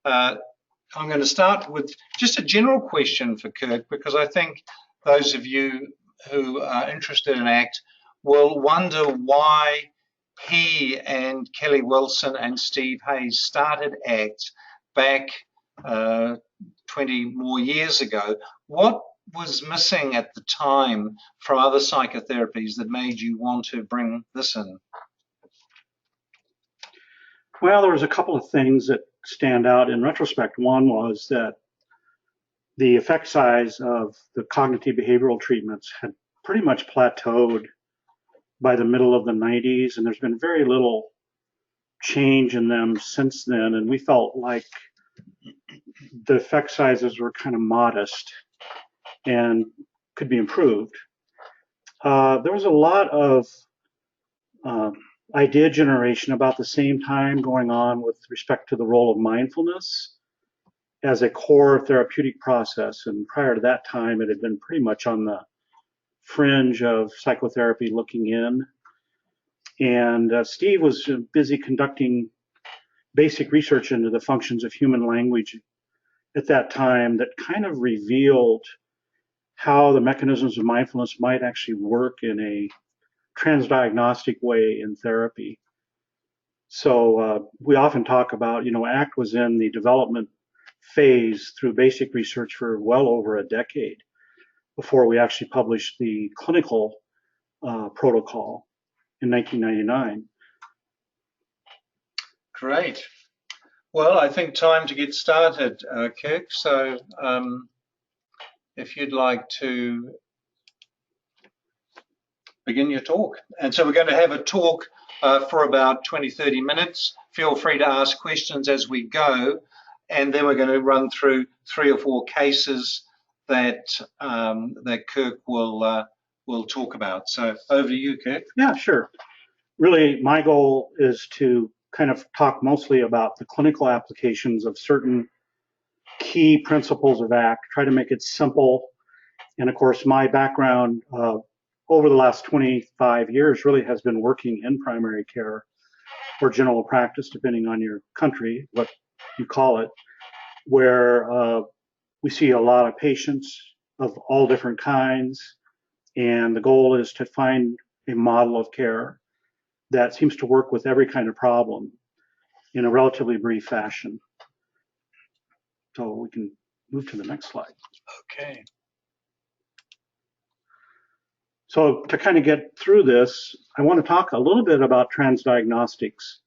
I'm going to start with just a general question for Kirk, because I think those of you who are interested in ACT will wonder why he and Kelly Wilson and Steve Hayes started ACT back 20 more years ago. What was missing at the time from other psychotherapies that made you want to bring this in? Well, there was a couple of things that stand out in retrospect. One was that the effect size of the cognitive behavioral treatments had pretty much plateaued by the middle of the 90s, and there's been very little change in them since then, and we felt like the effect sizes were kind of modest and could be improved. There was a lot of idea generation about the same time going on with respect to the role of mindfulness as a core therapeutic process. And prior to that time, it had been pretty much on the fringe of psychotherapy looking in. And Steve was busy conducting basic research into the functions of human language at that time that kind of revealed how the mechanisms of mindfulness might actually work in a transdiagnostic way in therapy. So we often talk about, ACT was in the development phase through basic research for well over a decade before we actually published the clinical protocol in 1999. Great. Well, I think time to get started, Kirk. So if you'd like to begin your talk. And so we're going to have a talk for about 20-30 minutes. Feel free to ask questions as we go, and then we're going to run through 3 or 4 cases that that Kirk will talk about. So over to you, Kirk. Yeah, sure. Really, my goal is to kind of talk mostly about the clinical applications of certain key principles of ACT, try to make it simple. And of course, my background over the last 25 years really has been working in primary care or general practice, depending on your country, what you call it, where we see a lot of patients of all different kinds. And the goal is to find a model of care that seems to work with every kind of problem in a relatively brief fashion. So we can move to the next slide. Okay. So to kind of get through this, I want to talk a little bit about transdiagnostics,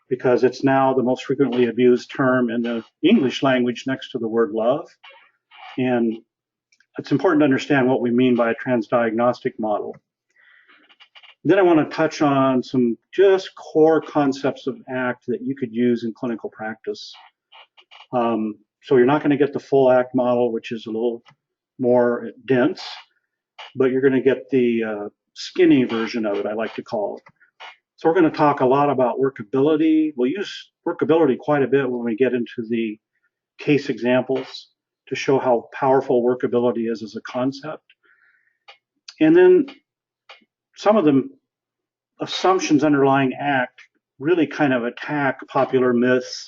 because it's now the most frequently abused term in the English language next to the word love. And it's important to understand what we mean by a transdiagnostic model. Then I want to touch on some just core concepts of ACT that you could use in clinical practice. So you're not going to get the full ACT model, which is a little more dense, but you're going to get the skinny version of it, I like to call it. So we're going to talk a lot about workability. We'll use workability quite a bit when we get into the case examples to show how powerful workability is as a concept. And then some of the assumptions underlying ACT really kind of attack popular myths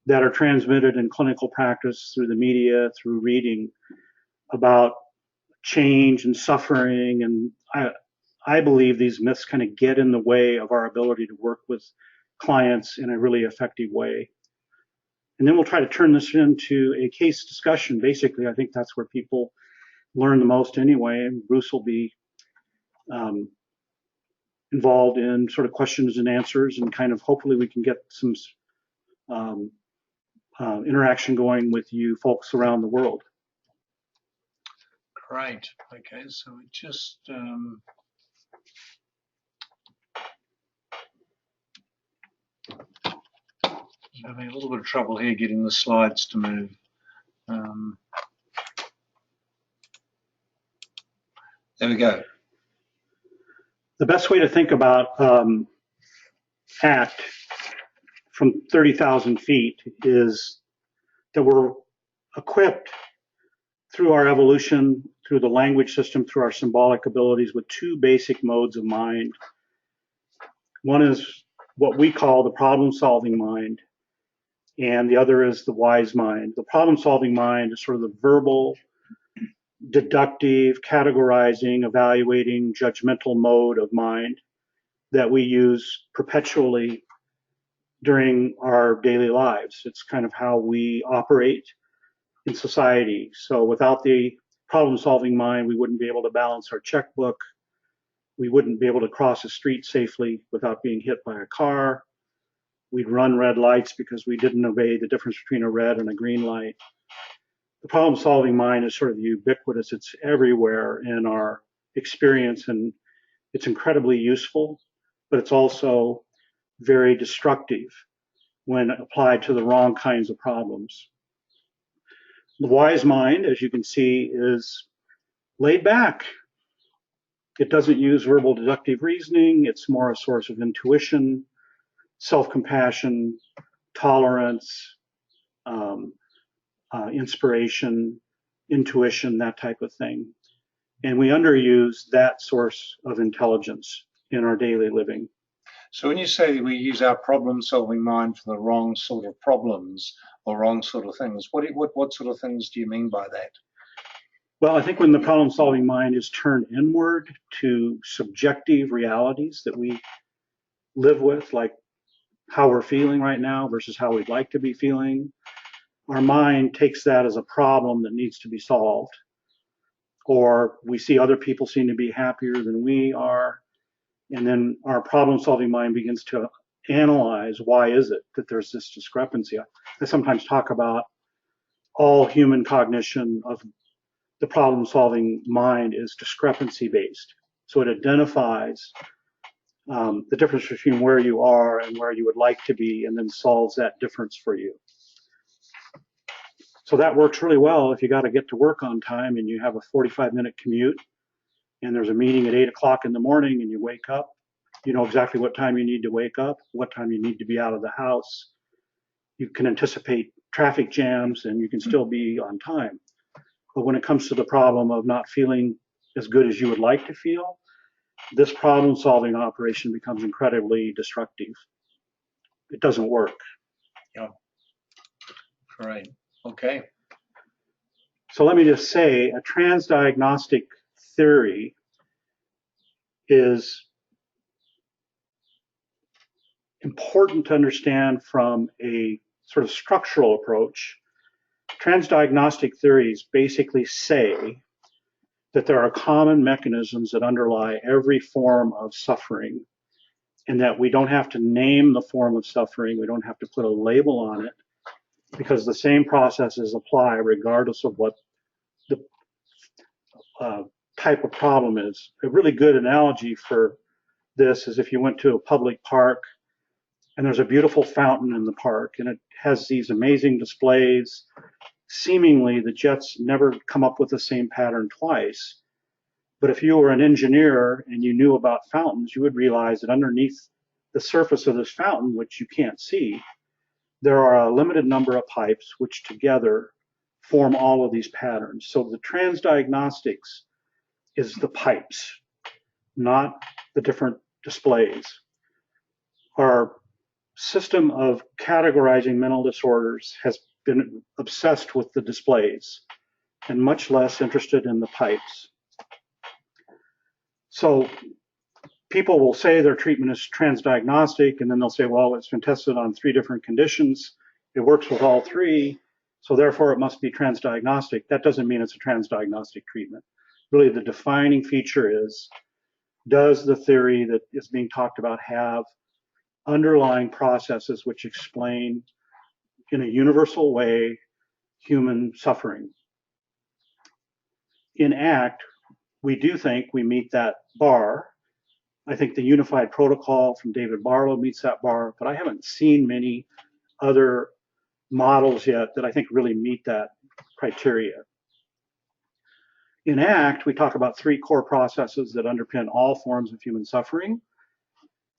that are transmitted in clinical practice through the media, through reading about change and suffering. And I believe these myths kind of get in the way of our ability to work with clients in a really effective way. And then we'll try to turn this into a case discussion. Basically, I think that's where people learn the most anyway. And Bruce will be involved in sort of questions and answers, and kind of hopefully we can get some interaction going with you folks around the world. Great. Okay, so we just having a little bit of trouble here getting the slides to move. There we go. The best way to think about ACT from 30,000 feet is that we're equipped through our evolution, through the language system, through our symbolic abilities with 2 basic modes of mind. One is what we call the problem-solving mind. and the other is the wise mind. The problem-solving mind is sort of the verbal, deductive, categorizing, evaluating, judgmental mode of mind that we use perpetually during our daily lives. It's kind of how we operate in society. So without the problem-solving mind, we wouldn't be able to balance our checkbook. We wouldn't be able to cross a street safely without being hit by a car. We'd run red lights because we didn't obey the difference between a red and a green light. The problem-solving mind is sort of ubiquitous. It's everywhere in our experience, and it's incredibly useful, but it's also very destructive when applied to the wrong kinds of problems. The wise mind, as you can see, is laid back. It doesn't use verbal deductive reasoning. It's more a source of intuition, self-compassion, tolerance, inspiration, intuition, that type of thing. And we underuse that source of intelligence in our daily living. So when you say we use our problem-solving mind for the wrong sort of problems or wrong sort of things, what sort of things do you mean by that? Well, I think when the problem-solving mind is turned inward to subjective realities that we live with, like how we're feeling right now versus how we'd like to be feeling, our mind takes that as a problem that needs to be solved. Or we see other people seem to be happier than we are, and then our problem-solving mind begins to analyze why is it that there's this discrepancy. I sometimes talk about all human cognition of the problem-solving mind is discrepancy-based. So it identifies the difference between where you are and where you would like to be, and then solves that difference for you. So that works really well if you got to get to work on time and you have a 45-minute commute and there's a meeting at 8 o'clock in the morning and you wake up. You know exactly what time you need to wake up, what time you need to be out of the house. You can anticipate traffic jams and you can still be on time. But when it comes to the problem of not feeling as good as you would like to feel, this problem-solving operation becomes incredibly destructive. It doesn't work. Yeah. Great. Okay. So let me just say, a transdiagnostic theory is important to understand from a sort of structural approach. Transdiagnostic theories basically say that there are common mechanisms that underlie every form of suffering, and that we don't have to name the form of suffering, we don't have to put a label on it, because the same processes apply regardless of what the type of problem is. A really good analogy for this is if you went to a public park and there's a beautiful fountain in the park and it has these amazing displays. Seemingly, the jets never come up with the same pattern twice. But if you were an engineer and you knew about fountains, you would realize that underneath the surface of this fountain, which you can't see, there are a limited number of pipes which together form all of these patterns. So the transdiagnostics is the pipes, not the different displays. Our system of categorizing mental disorders has been obsessed with the displays and much less interested in the pipes. So people will say their treatment is transdiagnostic, and then they'll say, well, it's been tested on 3 different conditions. It works with all 3, so therefore it must be transdiagnostic. That doesn't mean it's a transdiagnostic treatment. Really, the defining feature is, does the theory that is being talked about have underlying processes which explain in a universal way human suffering? In ACT, we do think we meet that bar. I think the unified protocol from David Barlow meets that bar, but I haven't seen many other models yet that I think really meet that criteria. In ACT, we talk about 3 core processes that underpin all forms of human suffering.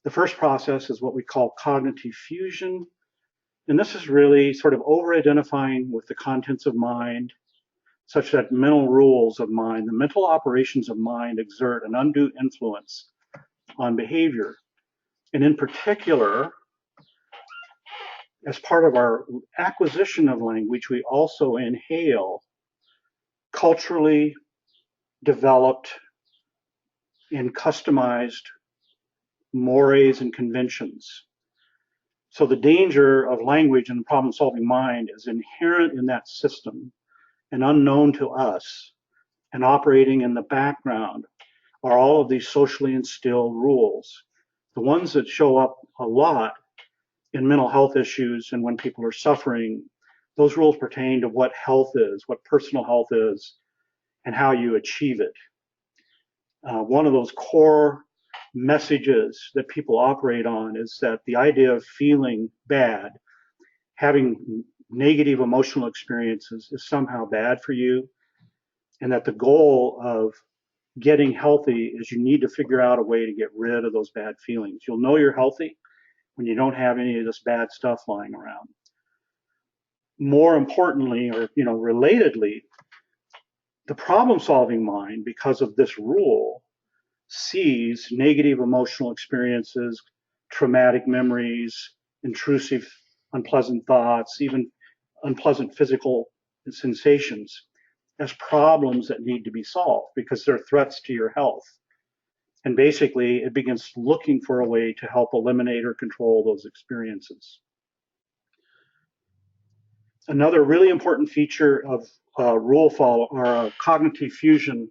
The first process is what we call cognitive fusion, and this is really sort of over-identifying with the contents of mind, such that mental rules of mind, the mental operations of mind, exert an undue influence on behavior. And in particular, as part of our acquisition of language, we also inhale culturally developed and customized mores and conventions. So the danger of language and the problem-solving mind is inherent in that system and unknown to us, and operating in the background are all of these socially instilled rules. The ones that show up a lot in mental health issues and when people are suffering, those rules pertain to what health is, what personal health is, and how you achieve it. One of those core messages that people operate on is that the idea of feeling bad, having negative emotional experiences is somehow bad for you, and that the goal of getting healthy is you need to figure out a way to get rid of those bad feelings. You'll know you're healthy when you don't have any of this bad stuff lying around. More importantly, or relatedly, the problem-solving mind, because of this rule, sees negative emotional experiences, traumatic memories, intrusive, unpleasant thoughts, even unpleasant physical sensations as problems that need to be solved because they're threats to your health. And basically, it begins looking for a way to help eliminate or control those experiences. Another really important feature of rule follow or cognitive fusion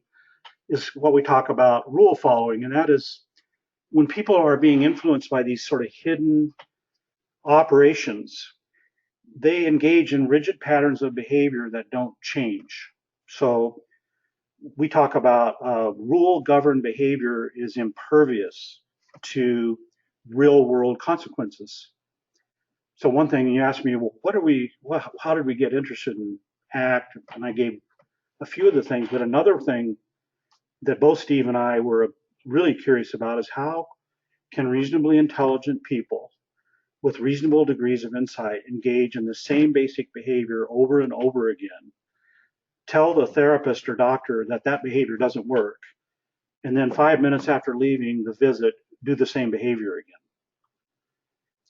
is what we talk about rule following, and that is when people are being influenced by these sort of hidden operations, they engage in rigid patterns of behavior that don't change. So we talk about rule-governed behavior is impervious to real-world consequences. So one thing you asked me, well, how did we get interested in ACT? And I gave a few of the things, but another thing that both Steve and I were really curious about is how can reasonably intelligent people with reasonable degrees of insight engage in the same basic behavior over and over again, tell the therapist or doctor that that behavior doesn't work, and then 5 minutes after leaving the visit, do the same behavior again.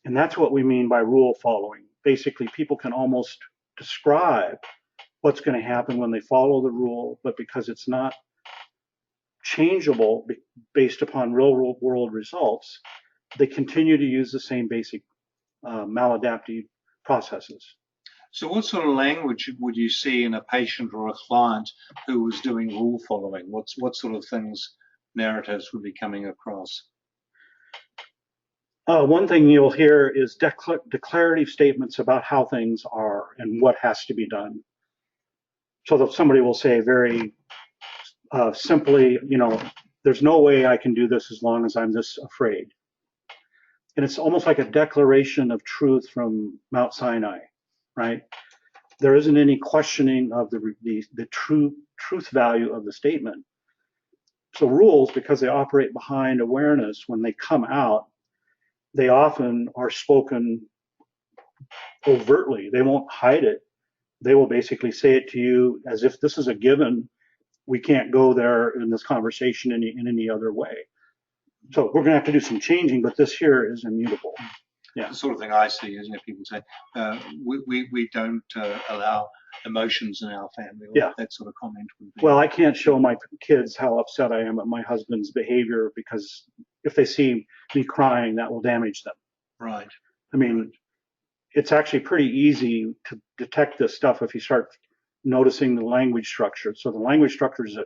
And that's what we mean by rule following. Basically, people can almost describe what's going to happen when they follow the rule, but because it's not changeable based upon real world results, they continue to use the same basic maladaptive processes. So what sort of language would you see in a patient or a client who was doing rule following? What sort of things, narratives would be coming across? One thing you'll hear is declarative statements about how things are and what has to be done. So that somebody will say very simply, there's no way I can do this as long as I'm this afraid. And it's almost like a declaration of truth from Mount Sinai, right? There isn't any questioning of the truth value of the statement. So rules, because they operate behind awareness, when they come out, they often are spoken overtly. They won't hide it. They will basically say it to you as if this is a given. We can't go there in this conversation in any other way. So we're going to have to do some changing, but this here is immutable. Yeah. The sort of thing I see is, people say, we don't allow emotions in our family. Yeah. That sort of comment would be. Well, I can't show my kids how upset I am at my husband's behavior because if they see me crying, that will damage them. Right. I mean, it's actually pretty easy to detect this stuff if you start noticing the language structure. So the language structure is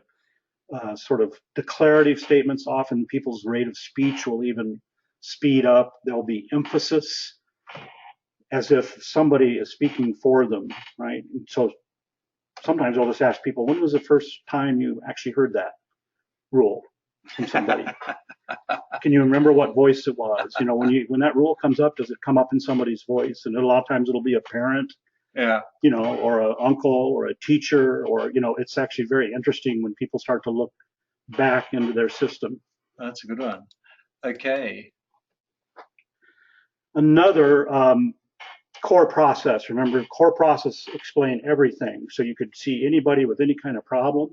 sort of declarative statements. Often people's rate of speech will even speed up. There'll be emphasis as if somebody is speaking for them, right? And so sometimes I'll just ask people, when was the first time you actually heard that rule from somebody? Can you remember what voice it was? When that rule comes up, does it come up in somebody's voice? And a lot of times it'll be a parent, yeah, or an uncle or a teacher, or, it's actually very interesting when people start to look back into their system. That's a good one. Okay. Another core process. Remember, core process explain everything. So you could see anybody with any kind of problem,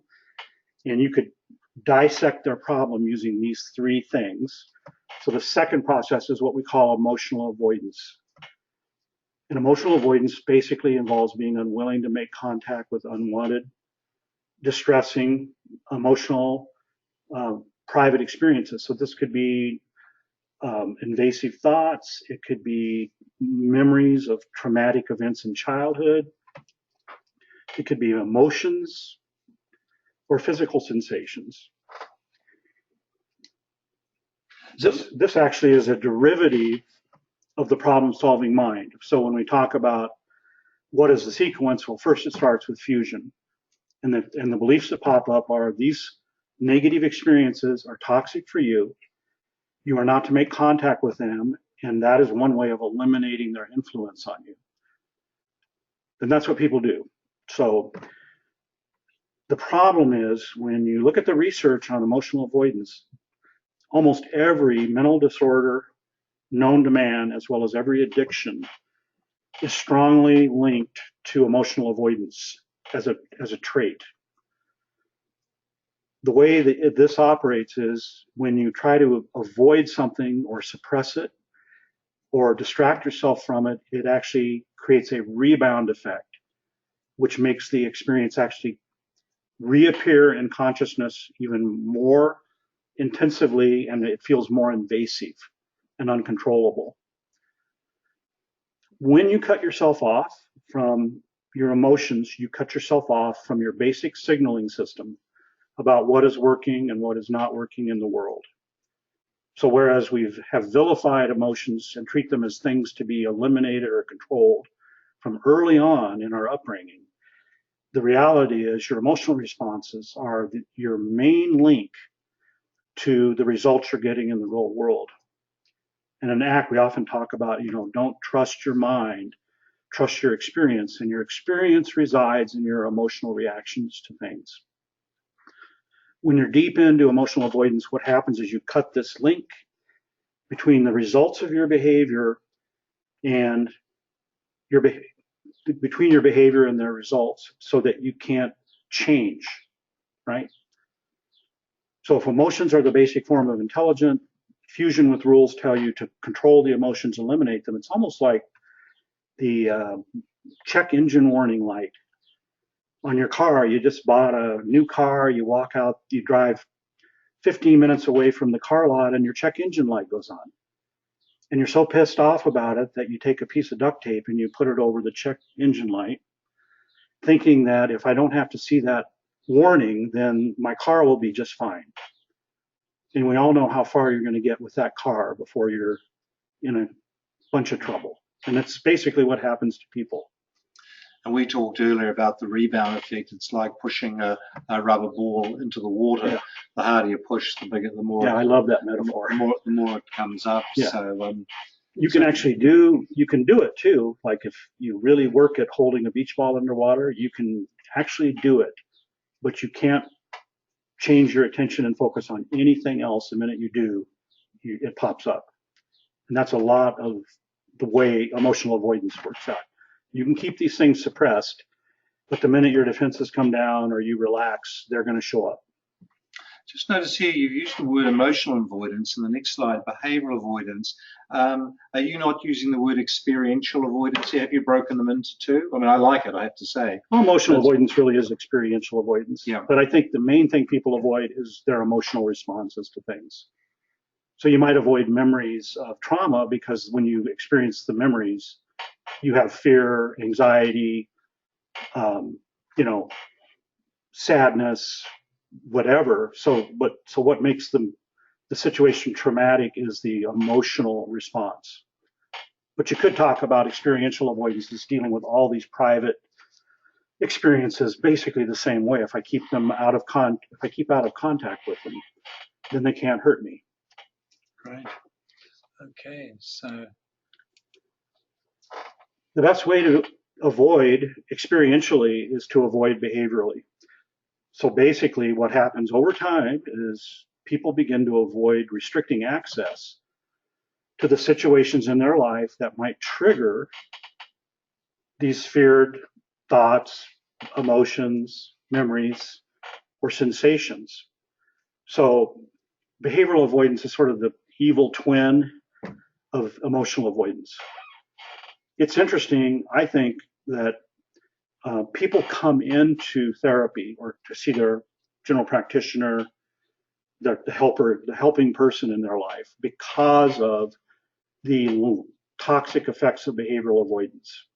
and you could dissect their problem using these three things. So the second process is what we call emotional avoidance. And emotional avoidance basically involves being unwilling to make contact with unwanted, distressing, emotional, private experiences. So this could be invasive thoughts. It could be memories of traumatic events in childhood. It could be emotions or physical sensations. This actually is a derivative of the problem-solving mind. So when we talk about what is the sequence, well, first it starts with fusion. And the beliefs that pop up are these negative experiences are toxic for you. You are not to make contact with them, and that is one way of eliminating their influence on you. And that's what people do. So the problem is when you look at the research on emotional avoidance, almost every mental disorder known to man, as well as every addiction, is strongly linked to emotional avoidance as a trait. The way that this operates is when you try to avoid something or suppress it or distract yourself from it, it actually creates a rebound effect, which makes the experience actually reappear in consciousness even more intensively, and it feels more invasive and uncontrollable. When you cut yourself off from your emotions, you cut yourself off from your basic signaling system about what is working and what is not working in the world. So whereas we have vilified emotions and treat them as things to be eliminated or controlled from early on in our upbringing, the reality is your emotional responses are your main link to the results you're getting in the real world. And in ACT, we often talk about, don't trust your mind, trust your experience, and your experience resides in your emotional reactions to things. When you're deep into emotional avoidance, what happens is you cut this link between the results of your behavior and between your behavior and their results, so that you can't change, right? So if emotions are the basic form of intelligence, fusion with rules tell you to control the emotions, eliminate them. It's almost like the check engine warning light on your car. You just bought a new car, you walk out, you drive 15 minutes away from the car lot, and your check engine light goes on. And you're so pissed off about it that you take a piece of duct tape and you put it over the check engine light, thinking that if I don't have to see that warning, then my car will be just fine. And we all know how far you're going to get with that car before you're in a bunch of trouble. And that's basically what happens to people. And we talked earlier about the rebound effect. It's like pushing a rubber ball into the water. Yeah. The harder you push, the bigger, the more. Yeah, I love that metaphor. The more it comes up. Yeah. So you can actually do it too. Like if you really work at holding a beach ball underwater, you can actually do it, but you can't change your attention and focus on anything else. The minute you do, it pops up. And that's a lot of the way emotional avoidance works out. You can keep these things suppressed, but the minute your defenses come down or you relax, they're going to show up. Just notice here you've used the word emotional avoidance. In the next slide, behavioural avoidance. Are you not using the word experiential avoidance here? Have you broken them into two? I mean, I like it, I have to say. Well, emotional avoidance really is experiential avoidance. Yeah. But I think the main thing people avoid is their emotional responses to things. So you might avoid memories of trauma because when you experience the memories, you have fear, anxiety, sadness, whatever. So what makes the situation traumatic is the emotional response. But you could talk about experiential avoidance as dealing with all these private experiences basically the same way. If I keep out of contact with them, then they can't hurt me. Great. Okay, so the best way to avoid experientially is to avoid behaviorally. So basically what happens over time is people begin to avoid restricting access to the situations in their life that might trigger these feared thoughts, emotions, memories, or sensations. So behavioral avoidance is sort of the evil twin of emotional avoidance. it's interesting, I think, that people come into therapy or to see their general practitioner, the helping person in their life because of the toxic effects of behavioral avoidance.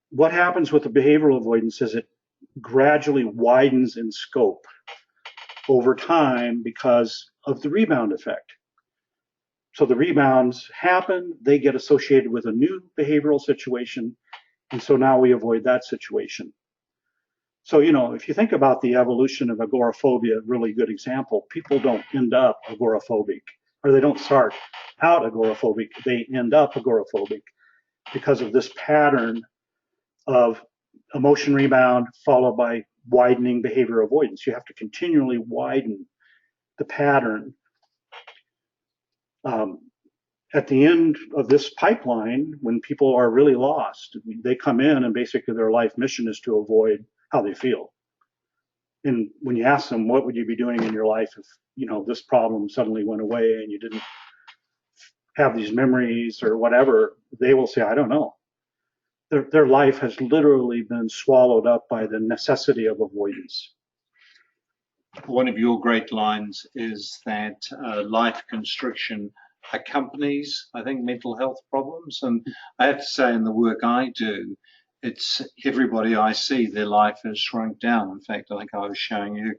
What happens with the behavioral avoidance is it gradually widens in scope over time because of the rebound effect. So the rebounds happen, they get associated with a new behavioral situation, and so now we avoid that situation. So, if you think about the evolution of agoraphobia, really good example, people don't end up agoraphobic, or they don't start out agoraphobic, they end up agoraphobic because of this pattern of emotion rebound followed by widening behavior avoidance. You have to continually widen the pattern. At the end of this pipeline, when people are really lost, they come in and basically their life mission is to avoid how they feel. And when you ask them, what would you be doing in your life if, this problem suddenly went away and you didn't have these memories or whatever, they will say, I don't know. Their life has literally been swallowed up by the necessity of avoidance. One of your great lines is that life constriction accompanies, I think, mental health problems. And I have to say, in the work I do, it's everybody I see, their life has shrunk down. In fact, I think I was showing you,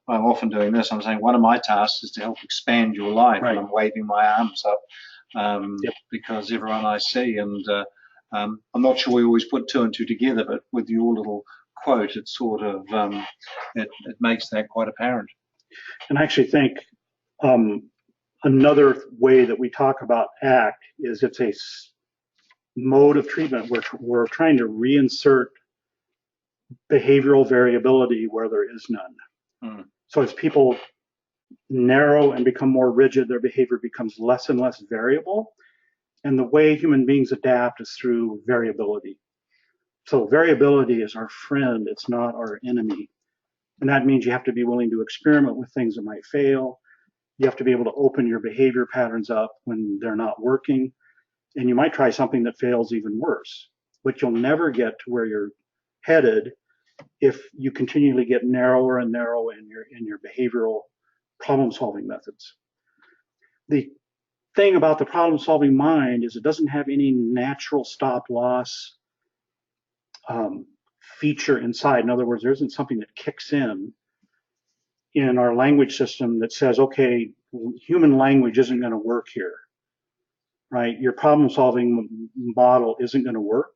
I'm often doing this. I'm saying one of my tasks is to help expand your life, Right. and I'm waving my arms up because everyone I see, and I'm not sure we always put two and two together, but with your little quote, it sort of it makes that quite apparent. And I actually think another way that we talk about ACT is it's a mode of treatment where we're trying to reinsert behavioral variability where there is none. So as people narrow and become more rigid, their behavior becomes less and less variable. And the way human beings adapt is through variability. So variability is our friend, it's not our enemy. And that means you have to be willing to experiment with things that might fail. You have to be able to open your behavior patterns up when they're not working. And you might try something that fails even worse. But you'll never get to where you're headed if you continually get narrower and narrower in your behavioral problem-solving methods. The thing about the problem-solving mind is it doesn't have any natural stop-loss feature inside. In other words, there isn't something that kicks in our language system that says, okay, human language isn't going to work here, right? Your problem-solving model isn't going to work.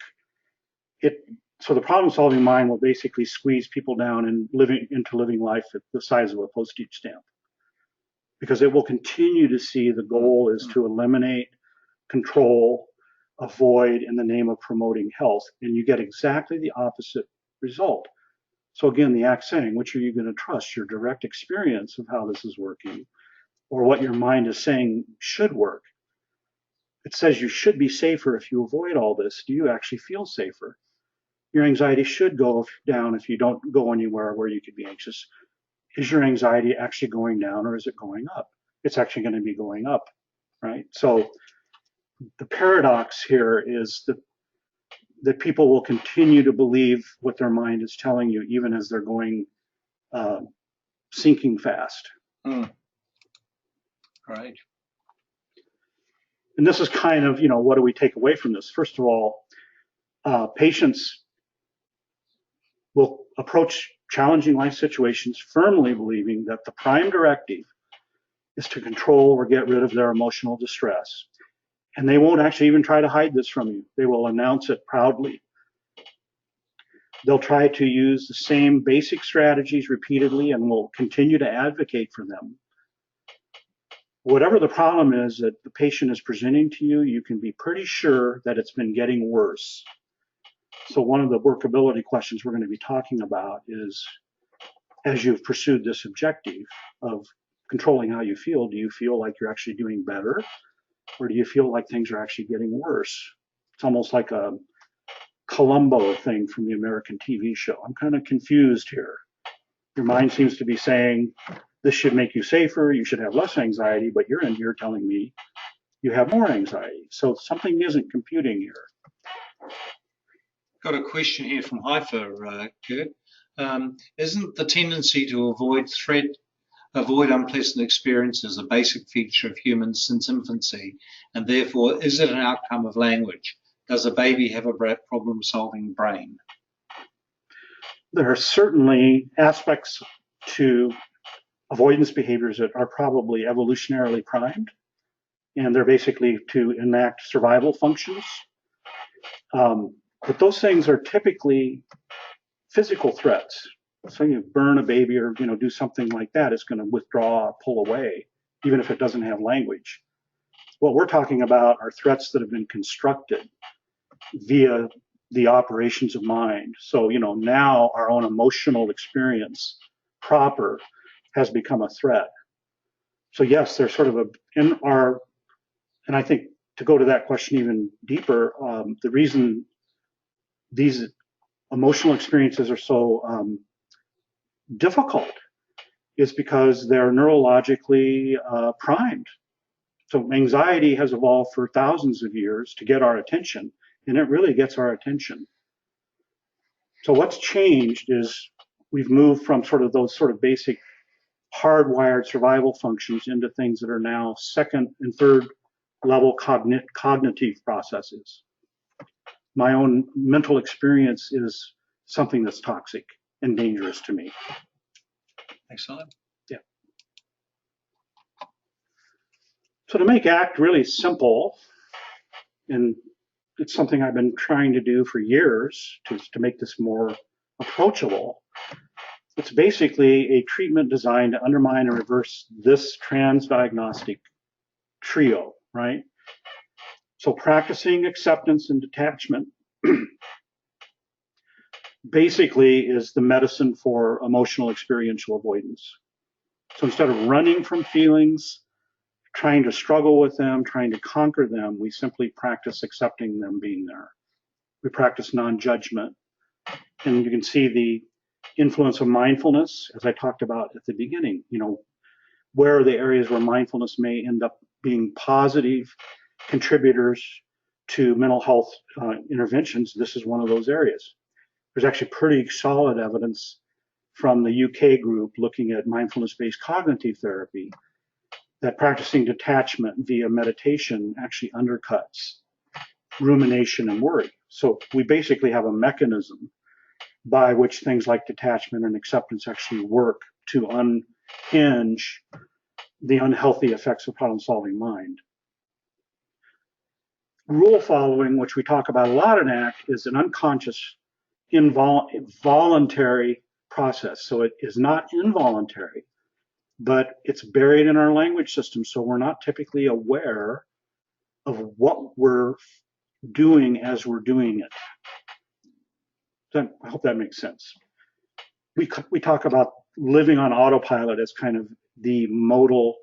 So the problem-solving mind will basically squeeze people down and living life at the size of a postage stamp, because it will continue to see the goal is to eliminate, control, avoid in the name of promoting health, and you get exactly the opposite result. So again, the ACT saying, which are you going to trust, your direct experience of how this is working, or what your mind is saying should work? It says you should be safer if you avoid all this. Do you actually feel safer? Your anxiety should go down if you don't go anywhere where you could be anxious. Is your anxiety actually going down or is it going up? It's actually going to be going up, right? So the paradox here is that people will continue to believe what their mind is telling you, even as they're going sinking fast. Right. And this is kind of, what do we take away from this? First of all, patients will approach challenging life situations firmly believing that the prime directive is to control or get rid of their emotional distress. And they won't actually even try to hide this from you. They will announce it proudly. They'll try to use the same basic strategies repeatedly and will continue to advocate for them. Whatever the problem is that the patient is presenting to you, you can be pretty sure that it's been getting worse. So one of the workability questions we're going to be talking about is, as you've pursued this objective of controlling how you feel, do you feel like you're actually doing better? Or do you feel like things are actually getting worse? It's almost like a Columbo thing from the American TV show. I'm kind of confused here. Your mind seems to be saying, this should make you safer, you should have less anxiety, but you're in here telling me you have more anxiety. So something isn't computing here. Got a question here from Haifa, Kurt. Isn't the tendency to avoid unpleasant experiences a basic feature of humans since infancy, and therefore is it an outcome of language? Does a baby have a problem-solving brain? There are certainly aspects to avoidance behaviors that are probably evolutionarily primed, and they're basically to enact survival functions. But those things are typically physical threats. So you burn a baby or do something like that, it's going to withdraw, pull away, even if it doesn't have language. What we're talking about are threats that have been constructed via the operations of mind. So now our own emotional experience proper has become a threat. So yes, there's sort of and I think to go to that question even deeper, the reason these emotional experiences are so difficult is because they're neurologically primed. So anxiety has evolved for thousands of years to get our attention, and it really gets our attention. So what's changed is we've moved from those basic hardwired survival functions into things that are now second and third level cognitive processes. My own mental experience is something that's toxic and dangerous to me. Excellent. Yeah. So to make ACT really simple, and it's something I've been trying to do for years to make this more approachable, it's basically a treatment designed to undermine and reverse this transdiagnostic trio, right? So practicing acceptance and detachment basically is the medicine for emotional experiential avoidance. So instead of running from feelings, trying to struggle with them, trying to conquer them, we simply practice accepting them being there. We practice non-judgment. And you can see the influence of mindfulness, as I talked about at the beginning. Where are the areas where mindfulness may end up being positive contributors to mental health interventions? This is one of those areas. There's actually pretty solid evidence from the UK group looking at mindfulness-based cognitive therapy that practicing detachment via meditation actually undercuts rumination and worry. So we basically have a mechanism by which things like detachment and acceptance actually work to unhinge the unhealthy effects of problem-solving mind. Rule following, which we talk about a lot in ACT, is an unconscious, involuntary process. So it is not involuntary, but it's buried in our language system, so we're not typically aware of what we're doing as we're doing it. I hope that makes sense. We talk about living on autopilot as kind of the modal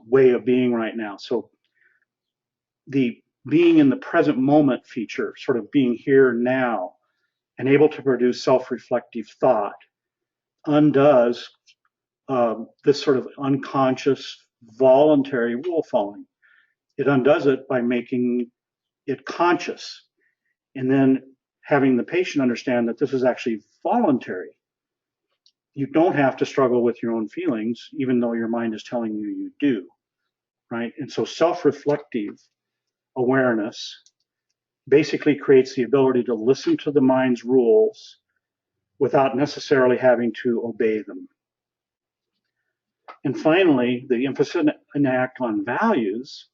way of being right now. So the being in the present moment feature, sort of being here now and able to produce self-reflective thought, undoes this sort of unconscious, voluntary rule following. It undoes it by making it conscious and then having the patient understand that this is actually voluntary. You don't have to struggle with your own feelings, even though your mind is telling you you do, right? And so self-reflective awareness basically creates the ability to listen to the mind's rules without necessarily having to obey them. And finally, the emphasis in ACT on values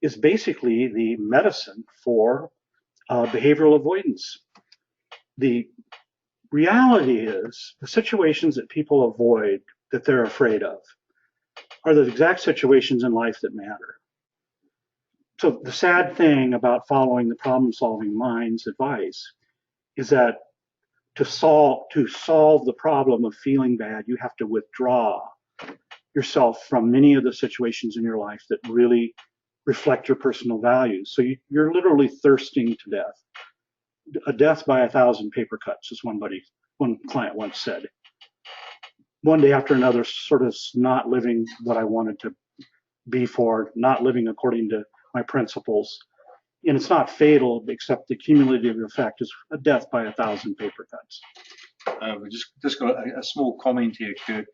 is basically the medicine for behavioral avoidance. The reality is the situations that people avoid, that they're afraid of, are the exact situations in life that matter. So the sad thing about following the problem-solving mind's advice is that to solve the problem of feeling bad, you have to withdraw yourself from many of the situations in your life that really reflect your personal values. So you're literally thirsting to death. A death by 1,000 paper cuts, as one client once said. One day after another, sort of not living what I wanted to be for not living according to my principles. And it's not fatal, except the cumulative effect is a death by 1,000 paper cuts. We just got a small comment here, Kirk.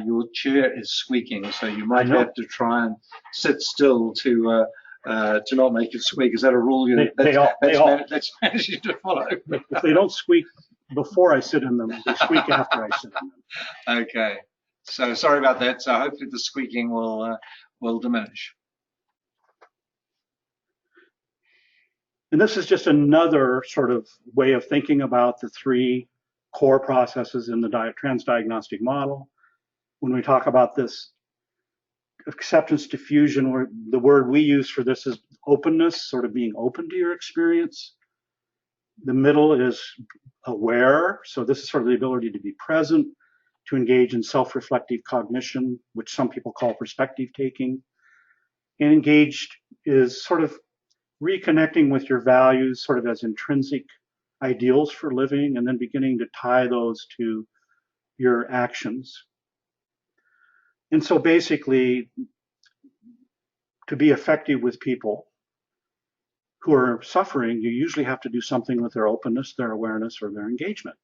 Your chair is squeaking, so you might have to try and sit still to not make it squeak. Is that a rule that's managed to follow? If they don't squeak before I sit in them, they squeak after I sit in them. Okay. So sorry about that. So hopefully the squeaking will diminish. And this is just another sort of way of thinking about the three core processes in the transdiagnostic model. When we talk about this acceptance diffusion, the word we use for this is openness, sort of being open to your experience. The middle is aware. So this is sort of the ability to be present, to engage in self-reflective cognition, which some people call perspective taking. And engaged is sort of reconnecting with your values sort of as intrinsic ideals for living, and then beginning to tie those to your actions. And so basically, to be effective with people who are suffering, you usually have to do something with their openness, their awareness, or their engagement.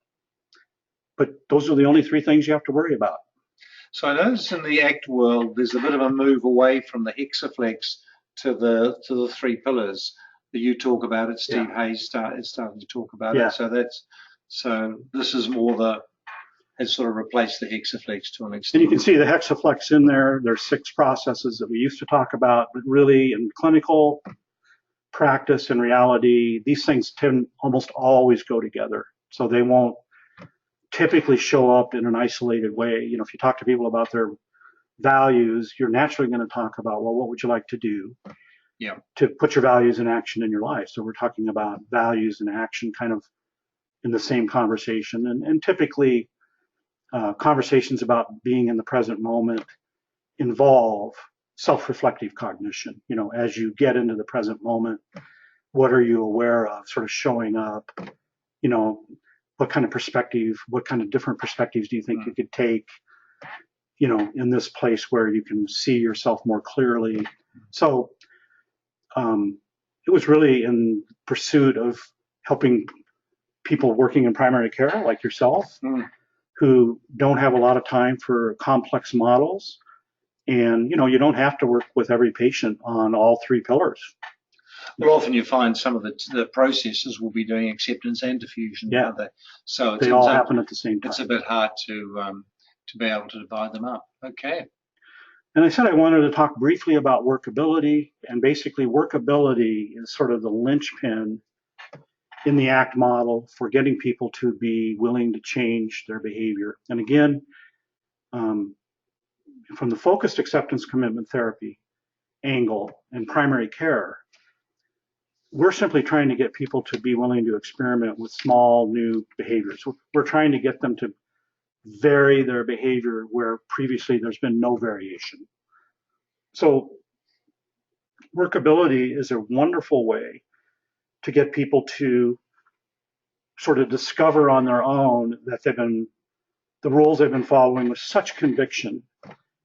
But those are the only three things you have to worry about. So I notice in the ACT world, there's a bit of a move away from the hexaflex to the three pillars that you talk about it. Steve Hayes is starting to talk about it. So this is more has sort of replaced the hexaflex to an extent. And you can see the hexaflex in there. There's 6 processes that we used to talk about, but really in clinical practice and reality, these things tend almost always go together. So they won't typically show up in an isolated way. You know, if you talk to people about their values, you're naturally going to talk about, well, what would you like to do to put your values in action in your life? So we're talking about values and action kind of in the same conversation. And typically conversations about being in the present moment involve self-reflective cognition. You know, as you get into the present moment, what are you aware of, sort of showing up, you know, what kind of perspective, what kind of different perspectives do you think you could take, you know, in this place where you can see yourself more clearly. So it was really in pursuit of helping people working in primary care like yourself who don't have a lot of time for complex models. And, you know, you don't have to work with every patient on all 3 pillars. Well, often you find some of the processes will be doing acceptance and diffusion. Yeah. So they all happen at the same time. It's a bit hard to be able to divide them up. Okay. And I said I wanted to talk briefly about workability, and basically workability is sort of the linchpin in the ACT model for getting people to be willing to change their behavior. And again, from the focused acceptance commitment therapy angle in primary care, we're simply trying to get people to be willing to experiment with small new behaviors. We're trying to get them to vary their behavior where previously there's been no variation. So workability is a wonderful way to get people to sort of discover on their own that the rules they've been following with such conviction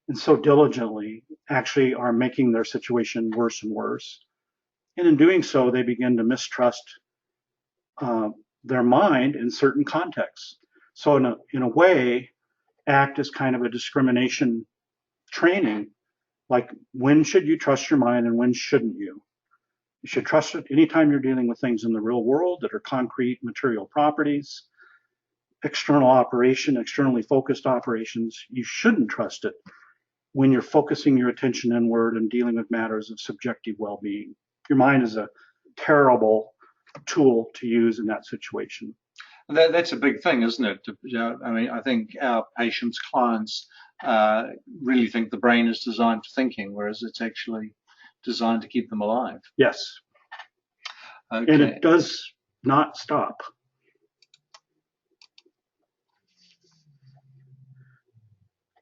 and so diligently actually are making their situation worse and worse. And in doing so, they begin to mistrust their mind in certain contexts. So in a way, ACT is kind of a discrimination training. Like, when should you trust your mind and when shouldn't you? You should trust it anytime you're dealing with things in the real world that are concrete material properties, externally focused operations. You shouldn't trust it when you're focusing your attention inward and dealing with matters of subjective well-being. Your mind is a terrible tool to use in that situation. That's a big thing, isn't it? I mean, I think our patients, clients really think the brain is designed for thinking, whereas it's actually designed to keep them alive. Yes. Okay. And it does not stop.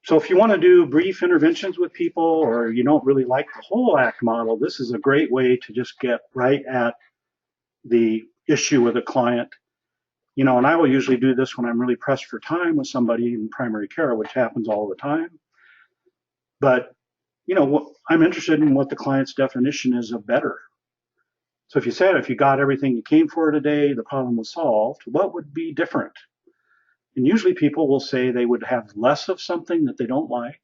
So if you want to do brief interventions with people, or you don't really like the whole ACT model, this is a great way to just get right at the issue with a client. You know, and I will usually do this when I'm really pressed for time with somebody in primary care, which happens all the time. But I'm interested in what the client's definition is of better. So if you said, if you got everything you came for today, the problem was solved, what would be different? And usually people will say they would have less of something that they don't like,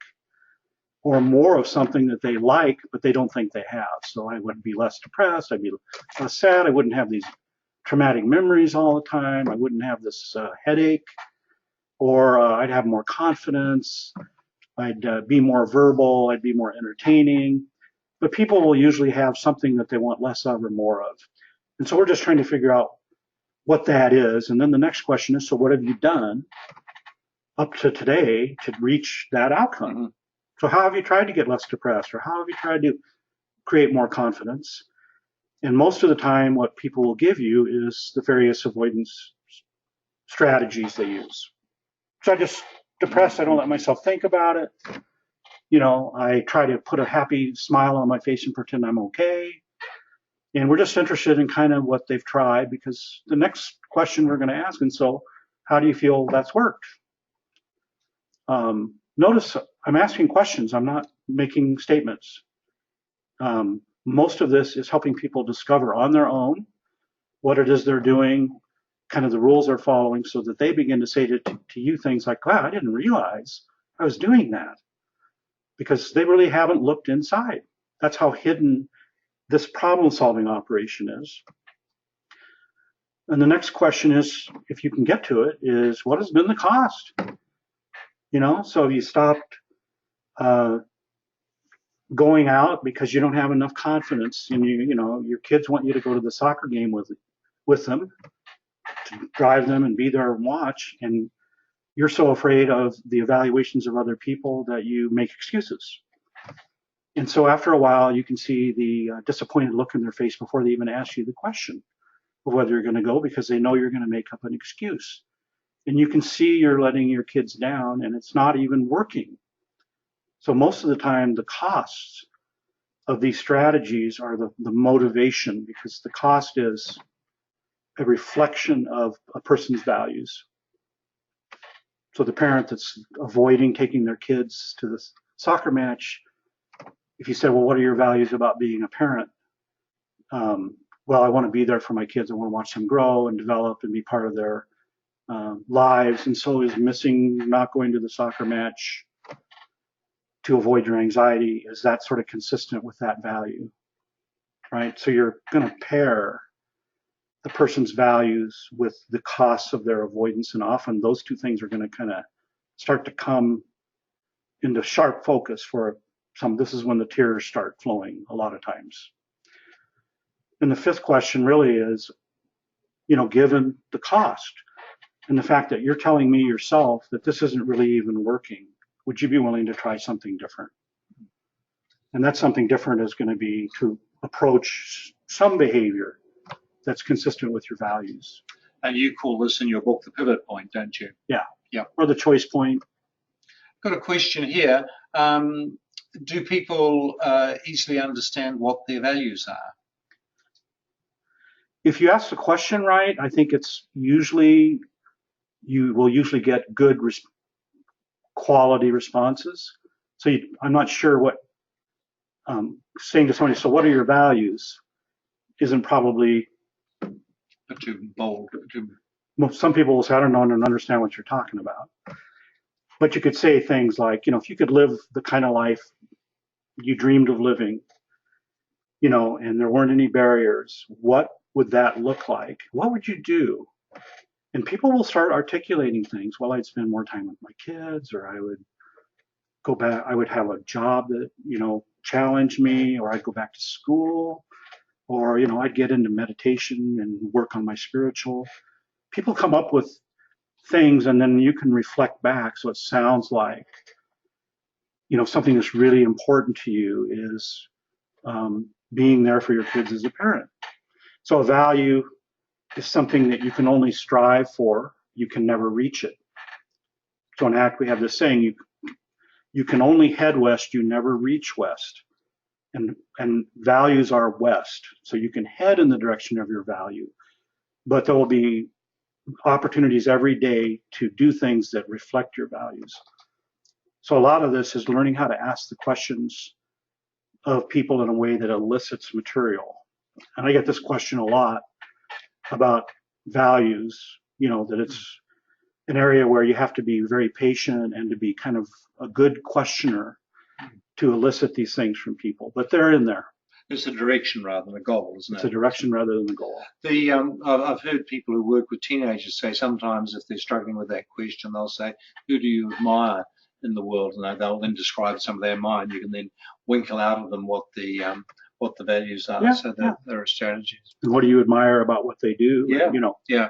or more of something that they like, but they don't think they have. So I would be less depressed, I'd be less sad, I wouldn't have these traumatic memories all the time, I wouldn't have this headache, or I'd have more confidence, I'd be more verbal, I'd be more entertaining. But people will usually have something that they want less of or more of. And so we're just trying to figure out what that is. And then the next question is, so what have you done up to today to reach that outcome? Mm-hmm. So how have you tried to get less depressed, or how have you tried to create more confidence? And most of the time, what people will give you is the various avoidance strategies they use. So I just depressed, I don't let myself think about it. I try to put a happy smile on my face and pretend I'm okay. And we're just interested in kind of what they've tried, because the next question we're going to ask, and so how do you feel that's worked? Notice I'm asking questions, I'm not making statements. Most of this is helping people discover on their own what it is they're doing, kind of the rules they're following, so that they begin to say to you things like, wow, I didn't realize I was doing that. Because they really haven't looked inside. That's how hidden this problem-solving operation is. And the next question is, if you can get to it, is what has been the cost? So you stopped going out because you don't have enough confidence in your kids want you to go to the soccer game with them, to drive them and be there and watch, and you're so afraid of the evaluations of other people that you make excuses. And so after a while, you can see the disappointed look in their face before they even ask you the question of whether you're going to go, because they know you're going to make up an excuse. And you can see you're letting your kids down, and it's not even working. So most of the time, the costs of these strategies are the motivation, because the cost is a reflection of a person's values. So the parent that's avoiding taking their kids to the soccer match, if you said, well, what are your values about being a parent? Well, I want to be there for my kids. I want to watch them grow and develop and be part of their lives. And so is missing not going to the soccer match to avoid your anxiety, is that sort of consistent with that value, right? So you're going to pair the person's values with the costs of their avoidance. And often those two things are going to kind of start to come into sharp focus for some. This is when the tears start flowing a lot of times. And the fifth question really is, given the cost and the fact that you're telling me yourself that this isn't really even working, would you be willing to try something different? And that something different is going to be to approach some behavior that's consistent with your values. And you call this in your book the pivot point, don't you? Yeah. Yeah. Or the choice point. Got a question here. Do people easily understand what their values are? If you ask the question right, I think it's usually, you will usually get good quality responses. So I'm not sure what saying to somebody, so what are your values, isn't probably too bold. Some people will say, I don't know and understand what you're talking about. But you could say things like, if you could live the kind of life you dreamed of living, and there weren't any barriers, what would that look like? What would you do? And people will start articulating things. Well, I'd spend more time with my kids, or I would go back, I would have a job that, challenged me, or I'd go back to school, or, I'd get into meditation and work on my spiritual. People come up with things, and then you can reflect back. So it sounds like, something that's really important to you is being there for your kids as a parent. So a value is something that you can only strive for. You can never reach it. So in ACT, we have this saying, you can only head west, you never reach west. And values are west. So you can head in the direction of your value, but there will be opportunities every day to do things that reflect your values. So a lot of this is learning how to ask the questions of people in a way that elicits material. And I get this question a lot about values, that it's an area where you have to be very patient and to be kind of a good questioner to elicit these things from people. But they're in there. It's a direction rather than a goal, isn't it? It's a direction rather than a goal. I've heard people who work with teenagers say sometimes if they're struggling with that question, they'll say, who do you admire in the world? And they'll then describe some of their mind. You can then winkle out of them what the values are. Yeah, so there are strategies. And what do you admire about what they do? Yeah. Yeah.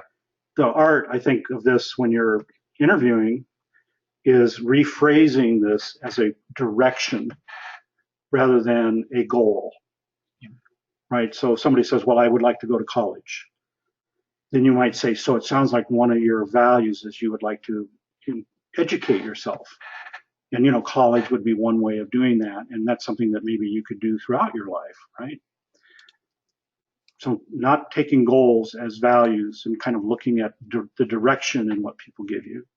The art, I think, of this when you're interviewing is rephrasing this as a direction rather than a goal. Right? So if somebody says, well, I would like to go to college. Then you might say, so it sounds like one of your values is you would like to educate yourself. And, college would be one way of doing that. And that's something that maybe you could do throughout your life, right? So not taking goals as values and kind of looking at the direction in what people give you.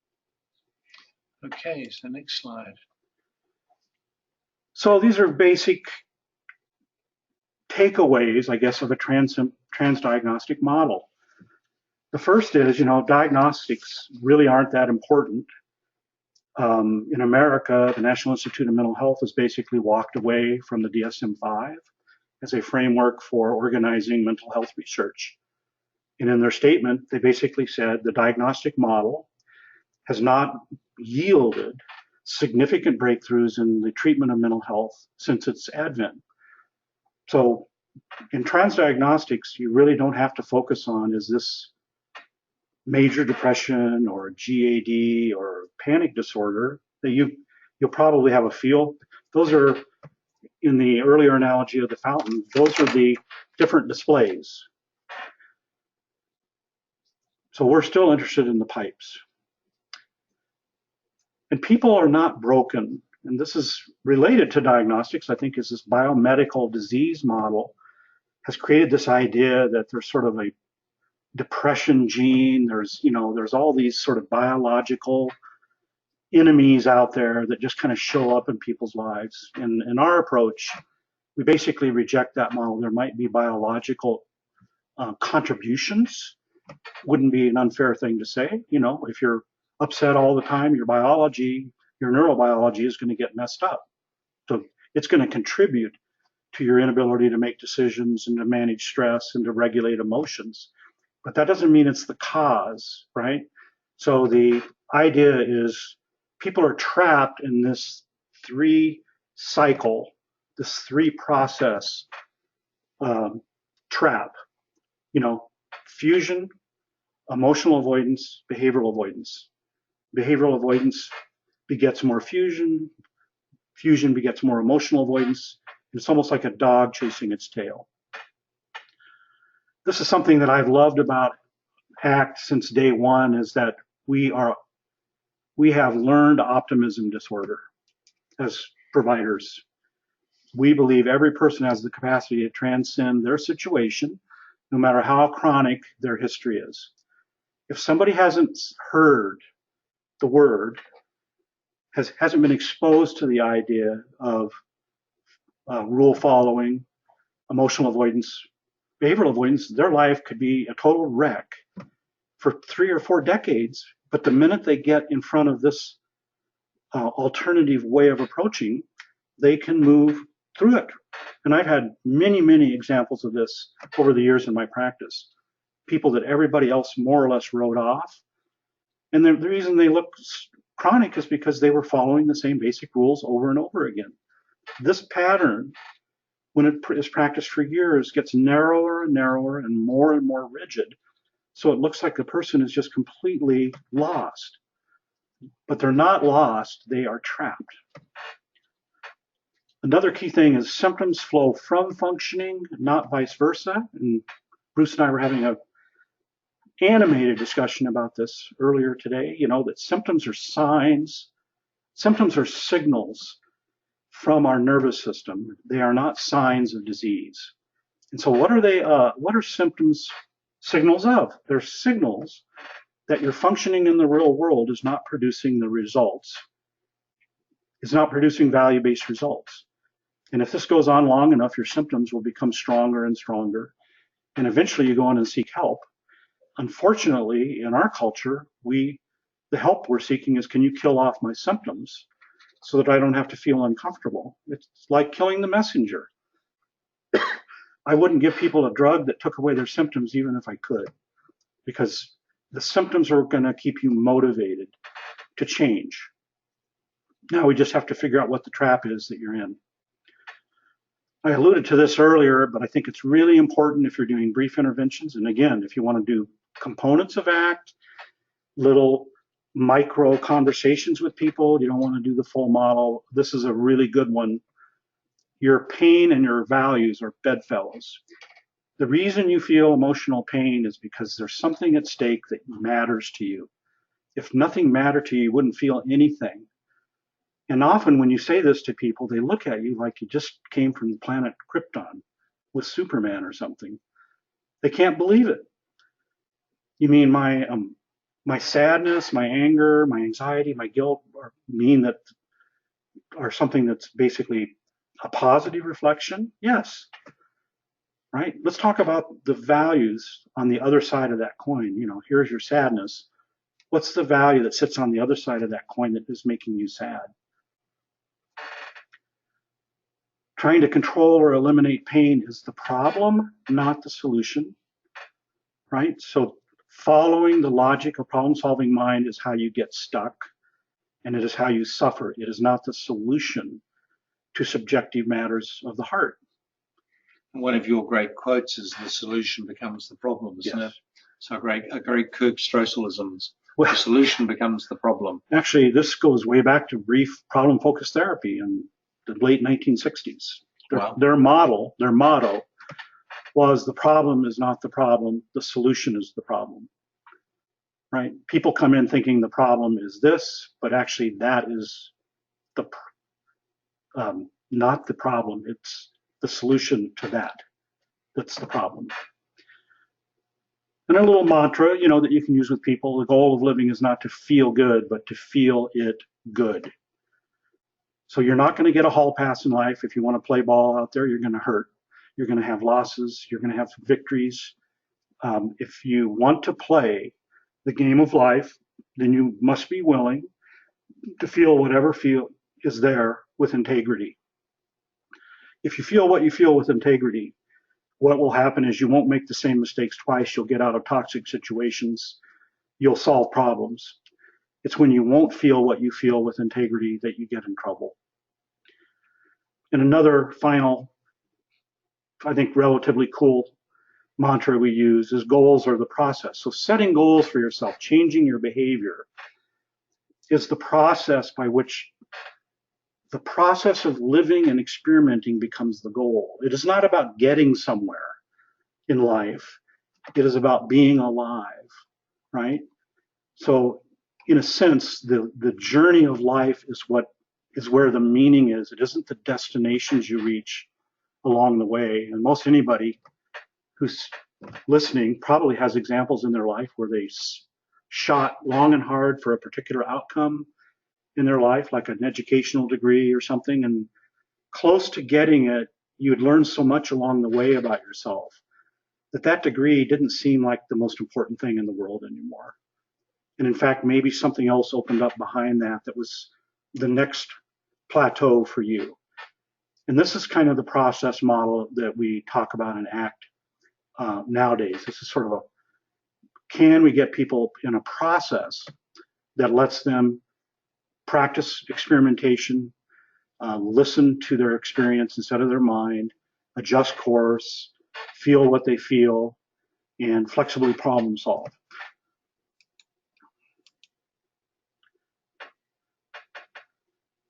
Okay, so next slide. So these are basic takeaways, I guess, of a transdiagnostic model. The first is, diagnostics really aren't that important. In America, the National Institute of Mental Health has basically walked away from the DSM-5 as a framework for organizing mental health research. And in their statement, they basically said the diagnostic model has not yielded significant breakthroughs in the treatment of mental health since its advent. So in transdiagnostics, you really don't have to focus on, is this major depression or GAD or panic disorder, that you'll probably have a feel. Those are, in the earlier analogy of the fountain, those are the different displays. So we're still interested in the pipes. And people are not broken. And this is related to diagnostics, I think, is this biomedical disease model has created this idea that there's sort of a depression gene. There's all these sort of biological enemies out there that just kind of show up in people's lives. And in our approach, we basically reject that model. There might be biological contributions. Wouldn't be an unfair thing to say. If you're upset all the time, your neurobiology is going to get messed up. So it's going to contribute to your inability to make decisions and to manage stress and to regulate emotions. But that doesn't mean it's the cause, right? So the idea is people are trapped in this three-process trap. Fusion, emotional avoidance, behavioral avoidance. Behavioral avoidance begets more fusion. Fusion begets more emotional avoidance. It's almost like a dog chasing its tail. This is something that I've loved about ACT since day one, is that we have learned optimism disorder as providers. We believe every person has the capacity to transcend their situation, no matter how chronic their history is. If somebody hasn't heard the word, hasn't been exposed to the idea of rule following, emotional avoidance, behavioral avoidance, their life could be a total wreck for 3 or 4 decades. But the minute they get in front of this alternative way of approaching, they can move through it. And I've had many, many examples of this over the years in my practice. People that everybody else more or less wrote off. And the reason they look chronic is because they were following the same basic rules over and over again. This pattern, when it is practiced for years, gets narrower and narrower and more rigid. So it looks like the person is just completely lost. But they're not lost, they are trapped. Another key thing is symptoms flow from functioning, not vice versa. And Bruce and I were having an animated discussion about this earlier today, that symptoms are signs, symptoms are signals from our nervous system. They are not signs of disease. And so what are they? What are symptoms signals of? They're signals that your functioning in the real world is not producing the results. It's not producing value-based results. And if this goes on long enough, your symptoms will become stronger and stronger. And eventually you go in and seek help. Unfortunately, in our culture, the help we're seeking is, can you kill off my symptoms so that I don't have to feel uncomfortable? It's like killing the messenger. I wouldn't give people a drug that took away their symptoms even if I could, because the symptoms are going to keep you motivated to change. Now we just have to figure out what the trap is that you're in. I alluded to this earlier, but I think it's really important if you're doing brief interventions. And again, if you want to do components of ACT, little micro conversations with people, you don't want to do the full model. This is a really good one. Your pain and your values are bedfellows. The reason you feel emotional pain is because there's something at stake that matters to you. If nothing mattered to you, you wouldn't feel anything. And often when you say this to people, they look at you like you just came from the planet Krypton with Superman or something. They can't believe it. You mean my sadness, my anger, my anxiety, my guilt are something that's basically a positive reflection? Yes. Right? Let's talk about the values on the other side of that coin. Here's your sadness. What's the value that sits on the other side of that coin that is making you sad? Trying to control or eliminate pain is the problem, not the solution, right? So following the logic of problem-solving mind is how you get stuck, and it is how you suffer. It is not the solution to subjective matters of the heart. One of your great quotes is, the solution becomes the problem, isn't it? So a great Kirk Strosahlism. The solution becomes the problem. Actually, this goes way back to brief problem-focused therapy in the late 1960s. Their motto was, the problem is not the problem, the solution is the problem. Right? People come in thinking the problem is this, but actually that is not the problem. It's the solution to that. That's the problem. And a little mantra, that you can use with people. The goal of living is not to feel good, but to feel it good. So you're not going to get a hall pass in life. If you want to play ball out there, you're going to hurt. You're going to have losses. You're going to have victories. If you want to play the game of life, then you must be willing to feel whatever feel is there with integrity. If you feel what you feel with integrity, what will happen is you won't make the same mistakes twice. You'll get out of toxic situations. You'll solve problems. It's when you won't feel what you feel with integrity that you get in trouble. And another final, I think, relatively cool mantra we use is, goals are the process. So setting goals for yourself, changing your behavior, is the process by which the process of living and experimenting becomes the goal. It is not about getting somewhere in life. It is about being alive, right? So in a sense, the journey of life is where the meaning is. It isn't the destinations you reach along the way. And most anybody who's listening probably has examples in their life where they shot long and hard for a particular outcome in their life, like an educational degree or something, and close to getting it, you'd learned so much along the way about yourself that degree didn't seem like the most important thing in the world anymore. And in fact, maybe something else opened up behind that was the next plateau for you. And this is kind of the process model that we talk about in ACT nowadays. This is sort of can we get people in a process that lets them practice experimentation, listen to their experience instead of their mind, adjust course, feel what they feel, and flexibly problem solve.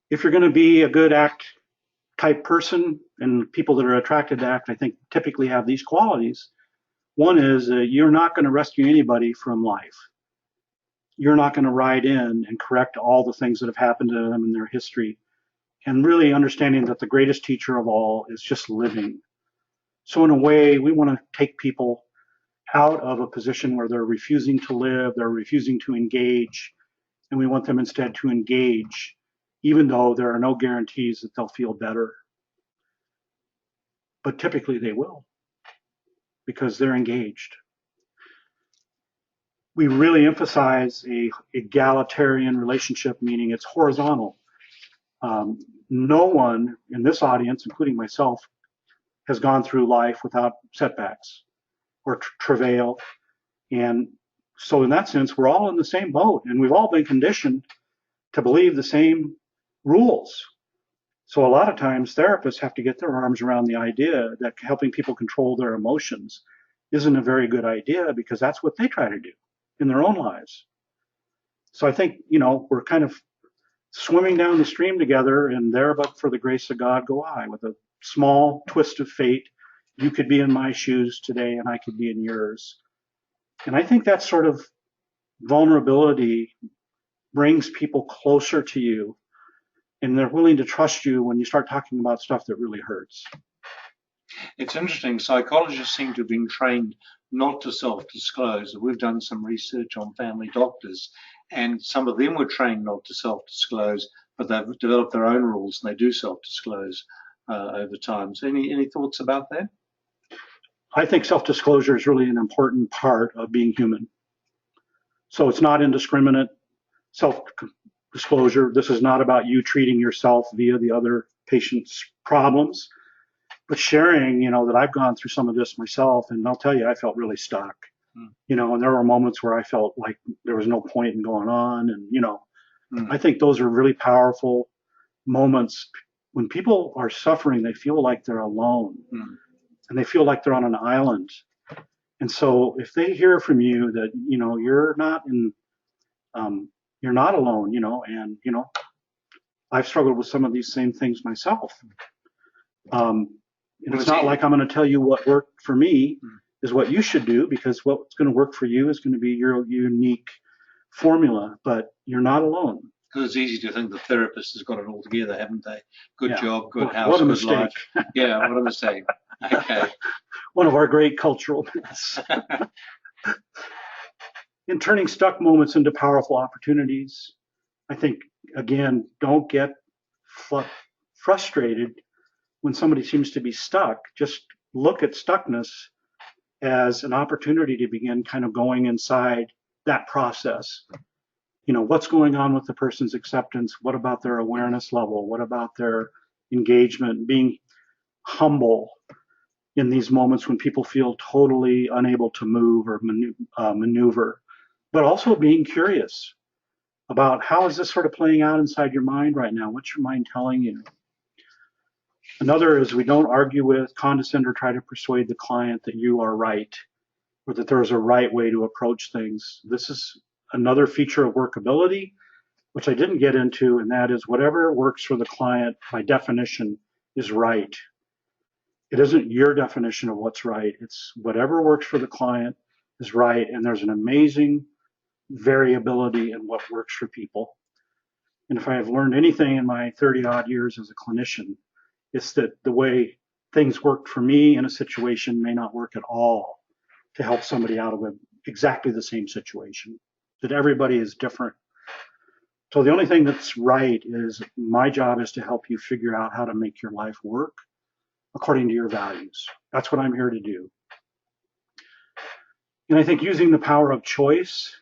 If you're going to be a good ACT type person, and people that are attracted to ACT, I think, typically have these qualities. One is you're not going to rescue anybody from life. You're not going to ride in and correct all the things that have happened to them in their history, and really understanding that the greatest teacher of all is just living. So in a way, we want to take people out of a position where they're refusing to live, they're refusing to engage, and we want them instead to engage, even though there are no guarantees that they'll feel better. but typically they will because they're engaged. We really emphasize a egalitarian relationship, meaning it's horizontal. No one in this audience, including myself, has gone through life without setbacks or travail. And so in that sense, we're all in the same boat, and we've all been conditioned to believe the same rules. So a lot of times therapists have to get their arms around the idea that helping people control their emotions isn't a very good idea because that's what they try to do in their own lives. So I think, we're kind of swimming down the stream together, and there but for the grace of God go I, with a small twist of fate. You could be in my shoes today and I could be in yours. And I think that sort of vulnerability brings people closer to you, and they're willing to trust you when you start talking about stuff that really hurts. It's interesting. Psychologists seem to have been trained not to self-disclose. We've done some research on family doctors, and some of them were trained not to self-disclose, but they've developed their own rules and they do self-disclose over time. So any thoughts about that? I think self-disclosure is really an important part of being human. So it's not indiscriminate self-disclosure. This is not about you treating yourself via the other patient's problems, but sharing, that I've gone through some of this myself, and I'll tell you, I felt really stuck. And there were moments where I felt like there was no point in going on. And, I think those are really powerful moments. When people are suffering, they feel like they're alone and they feel like they're on an island. And so if they hear from you that, you're not alone, and, I've struggled with some of these same things myself. And it's not like I'm going to tell you what worked for me is what you should do, because what's going to work for you is going to be your unique formula, but you're not alone. Because it's easy to think the therapist has got it all together, haven't they? Good job, good house, what a good mistake. life. Yeah, what a mistake. Okay. One of our great cultural myths. In turning stuck moments into powerful opportunities, I think, again, don't get frustrated when somebody seems to be stuck. Just look at stuckness as an opportunity to begin kind of going inside that process. What's going on with the person's acceptance? What about their awareness level? What about their engagement? Being humble in these moments when people feel totally unable to move or maneuver, but also being curious about how is this sort of playing out inside your mind right now? What's your mind telling you? Another is we don't argue with, condescend, or try to persuade the client that you are right or that there's a right way to approach things. This is another feature of workability, which I didn't get into, and that is whatever works for the client by definition is right. It isn't your definition of what's right. It's whatever works for the client is right, and there's an amazing variability in what works for people. And if I have learned anything in my 30-odd years as a clinician, it's that the way things worked for me in a situation may not work at all to help somebody out of exactly the same situation, that everybody is different. So the only thing that's right is my job is to help you figure out how to make your life work according to your values. That's what I'm here to do. And I think using the power of choice,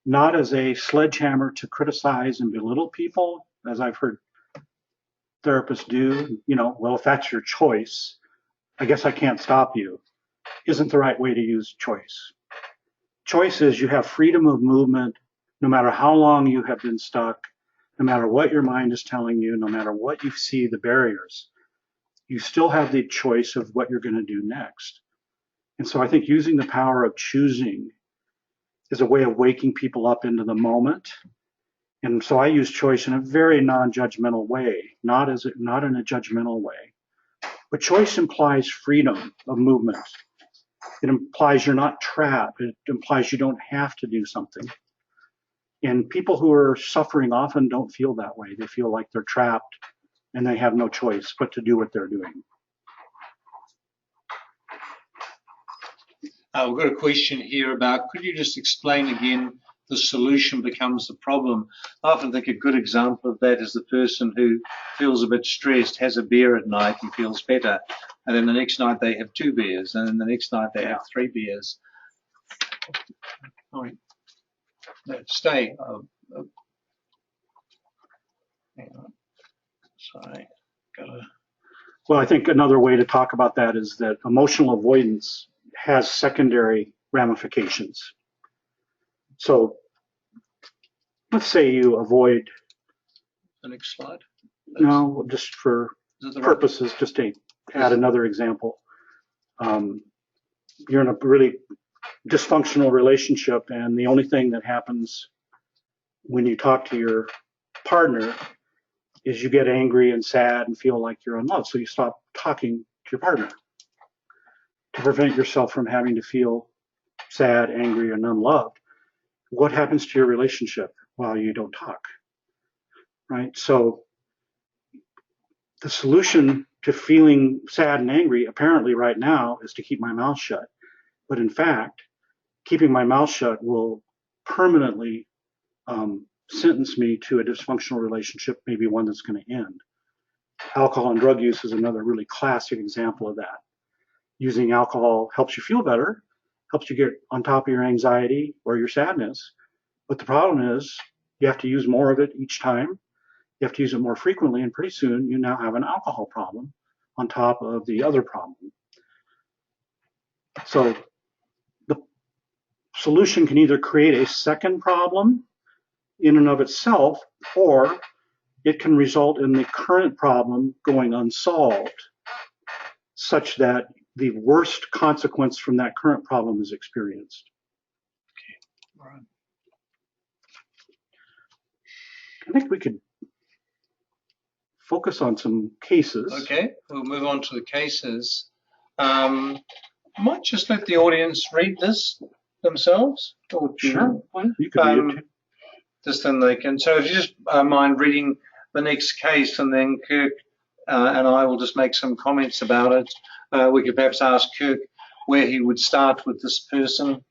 not as a sledgehammer to criticize and belittle people, as I've heard therapists do, well, if that's your choice, I guess I can't stop you, isn't the right way to use choice. Choice is you have freedom of movement no matter how long you have been stuck, no matter what your mind is telling you, no matter what you see the barriers, you still have the choice of what you're going to do next. And so I think using the power of choosing is a way of waking people up into the moment. And so I use choice in a very non-judgmental way, not in a judgmental way. But choice implies freedom of movement. It implies you're not trapped. It implies you don't have to do something. And people who are suffering often don't feel that way. They feel like they're trapped and they have no choice but to do what they're doing. We've got a question here about, could you just explain again the solution becomes the problem. I often think a good example of that is the person who feels a bit stressed, has a beer at night and feels better, and then the next night they have 2 beers, and then the next night they have 3 beers. Sorry. No, stay. Hang on. Sorry. Well, I think another way to talk about that is that emotional avoidance has secondary ramifications. So let's say you avoid. The next slide. No, just for purposes, just to add another example. You're in a really dysfunctional relationship, and the only thing that happens when you talk to your partner is you get angry and sad and feel like you're unloved. So you stop talking to your partner to prevent yourself from having to feel sad, angry, and unloved. What happens to your relationship while you don't talk? Right? So the solution to feeling sad and angry apparently right now is to keep my mouth shut. But in fact, keeping my mouth shut will permanently sentence me to a dysfunctional relationship, maybe one that's going to end. Alcohol and drug use is another really classic example of that. Using alcohol helps you feel better, helps you get on top of your anxiety or your sadness. But the problem is you have to use more of it each time. You have to use it more frequently, and pretty soon you now have an alcohol problem on top of the other problem. So the solution can either create a second problem in and of itself, or it can result in the current problem going unsolved, such that the worst consequence from that current problem is experienced. Okay. All right. I think we could focus on some cases. Okay, we'll move on to the cases. I might just let the audience read this themselves. Or sure, you can read it too. Just then they can. So if you just mind reading the next case, and then Kirk and I will just make some comments about it. We could perhaps ask Kirk where he would start with this person.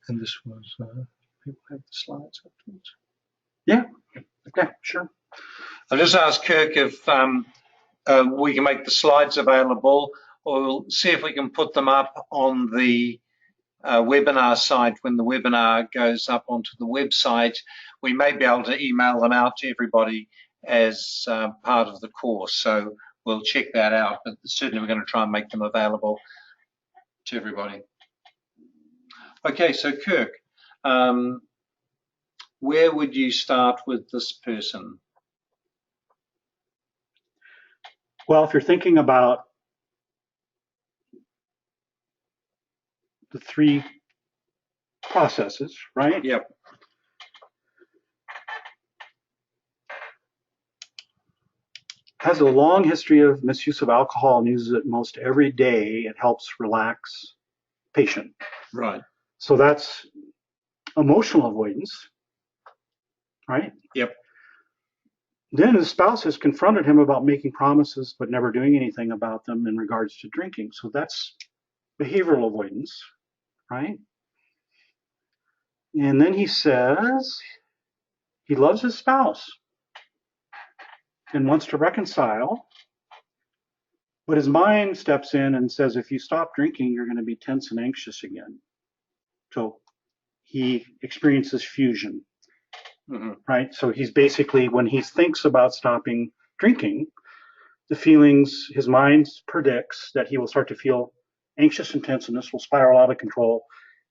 And this was, people have the slides afterwards? Yeah, sure. I'll just ask Kirk if we can make the slides available, or we'll see if we can put them up on the webinar site when the webinar goes up onto the website. We may be able to email them out to everybody as part of the course, so we'll check that out, but certainly we're going to try and make them available to everybody. Okay, so Kirk, where would you start with this person? Well, if you're thinking about the 3 processes, right? Yep. Has a long history of misuse of alcohol and uses it most every day. It helps relax patient. Right. So that's emotional avoidance, right? Yep. Then his spouse has confronted him about making promises but never doing anything about them in regards to drinking. So that's behavioral avoidance, right? And then he says he loves his spouse and wants to reconcile, but his mind steps in and says, if you stop drinking, you're going to be tense and anxious again. So he experiences fusion, right? So he's basically, when he thinks about stopping drinking, the feelings, his mind predicts that he will start to feel anxious and tense, and this will spiral out of control,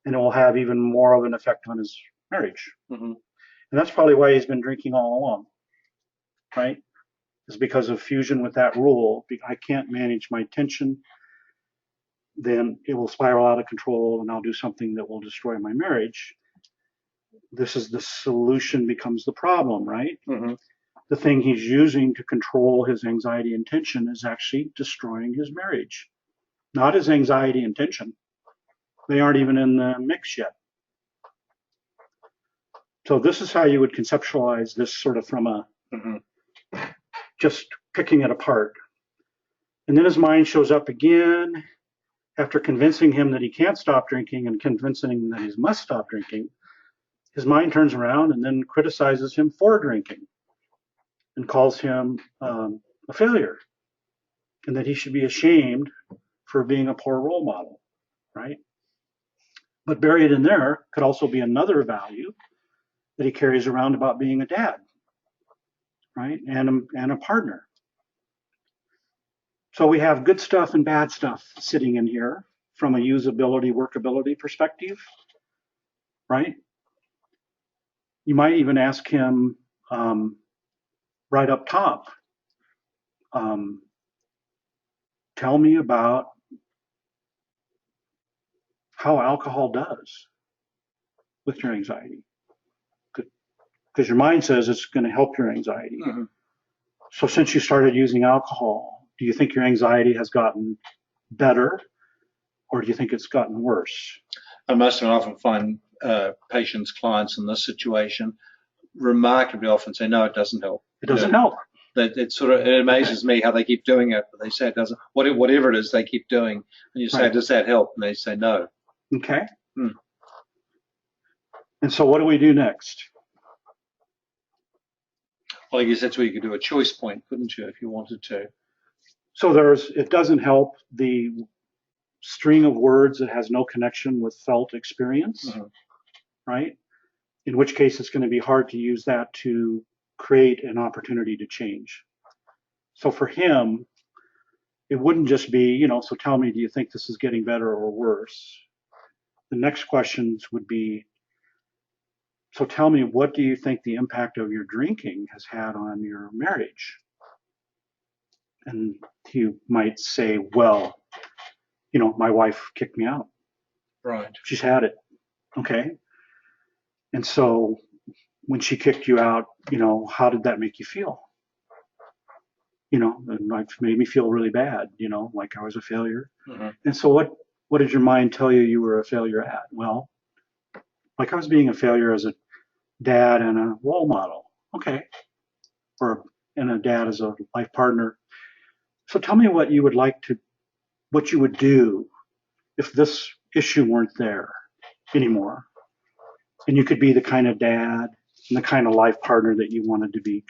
and it will have even more of an effect on his marriage. And that's probably why he's been drinking all along, right? Is because of fusion with that rule. I can't manage my tension, then it will spiral out of control, and I'll do something that will destroy my marriage. this is the solution becomes the problem, right? Mm-hmm. The thing he's using to control his anxiety and tension is actually destroying his marriage, not his anxiety and tension. They aren't even in the mix yet. So this is how you would conceptualize this sort of from a just picking it apart. And then his mind shows up again after convincing him that he can't stop drinking and convincing him that he must stop drinking. His mind turns around and then criticizes him for drinking and calls him a failure and that he should be ashamed for being a poor role model, right? But buried in there could also be another value that he carries around about being a dad, right? And a partner. So we have good stuff and bad stuff sitting in here from a usability, workability perspective, right? You might even ask him right up top, tell me about how alcohol does with your anxiety. Because your mind says it's going to help your anxiety. Mm-hmm. So since you started using alcohol, do you think your anxiety has gotten better or do you think it's gotten worse? I most often find patients, clients in this situation remarkably often say, no, it doesn't help. It doesn't help. It amazes me how they keep doing it, but they say it doesn't. Whatever it is they keep doing, and you say, right. Does that help? And they say no. Okay. And so what do we do next? Well, I guess that's where you could do a choice point, couldn't you, if you wanted to? So it doesn't help the string of words that has no connection with felt experience, right? In which case it's going to be hard to use that to create an opportunity to change. So for him, it wouldn't just be, so tell me, do you think this is getting better or worse? The next questions would be, so tell me, what do you think the impact of your drinking has had on your marriage? And he might say, well, my wife kicked me out. Right. She's had it. Okay. And so when she kicked you out, how did that make you feel? And it made me feel really bad, like I was a failure. Mm-hmm. And so what did your mind tell you were a failure at? Well, like I was being a failure as a dad and a role model. Okay. And a dad as a life partner. So tell me what you would do if this issue weren't there anymore. And you could be the kind of dad and the kind of life partner that you wanted to be.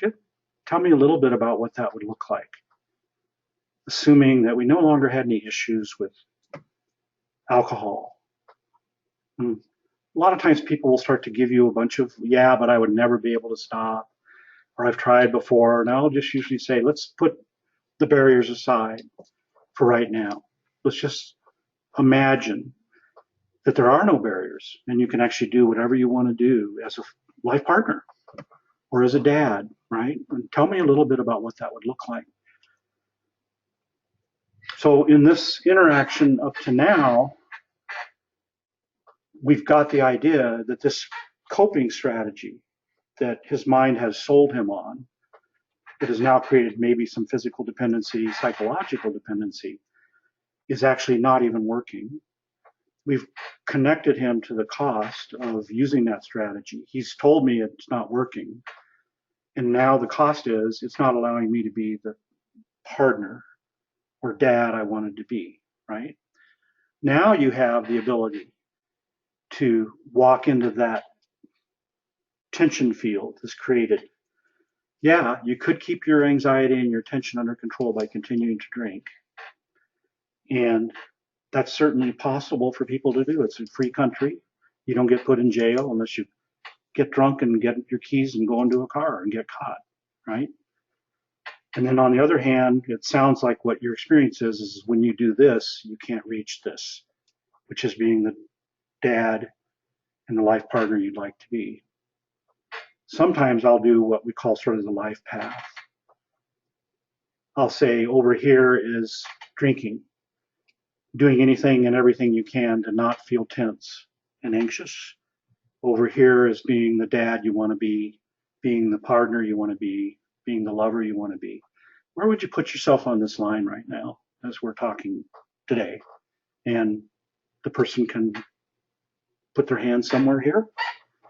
Tell me a little bit about what that would look like. Assuming that we no longer had any issues with alcohol. A lot of times people will start to give you a bunch of, yeah, but I would never be able to stop, or I've tried before. And I'll just usually say, let's put the barriers aside for right now. Let's just imagine that there are no barriers and you can actually do whatever you want to do as a life partner or as a dad, right? And tell me a little bit about what that would look like. So in this interaction up to now, we've got the idea that this coping strategy that his mind has sold him on, that has now created maybe some physical dependency, psychological dependency, is actually not even working. We've connected him to the cost of using that strategy. He's told me it's not working. And now the cost is it's not allowing me to be the partner or dad I wanted to be, right? Now you have the ability to walk into that tension field that's created. Yeah, you could keep your anxiety and your tension under control by continuing to drink. And that's certainly possible for people to do. It's a free country. You don't get put in jail unless you get drunk and get your keys and go into a car and get caught, right? And then on the other hand, it sounds like what your experience is when you do this, you can't reach this, which is being the dad and the life partner you'd like to be. Sometimes I'll do what we call sort of the life path. I'll say over here is drinking, doing anything and everything you can to not feel tense and anxious. Over here is being the dad you want to be, being the partner you want to be, being the lover you want to be. Where would you put yourself on this line right now as we're talking today? And the person can put their hand somewhere here.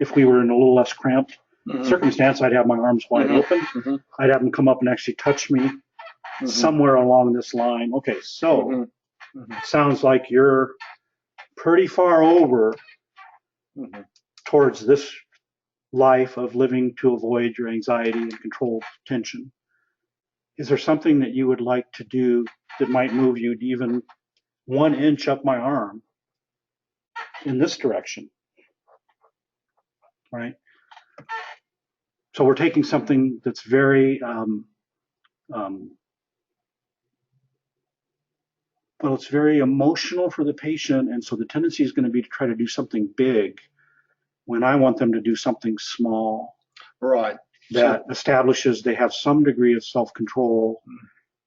If we were in a little less cramped circumstance, I'd have my arms wide open. I'd have them come up and actually touch me somewhere along this line. Okay, so sounds like you're pretty far over towards this life of living to avoid your anxiety and control tension. Is there something that you would like to do that might move you even 1 inch up my arm in this direction? Right? So we're taking something that's very, well, it's very emotional for the patient, and so the tendency is going to be to try to do something big when I want them to do something small. Right. That establishes they have some degree of self-control.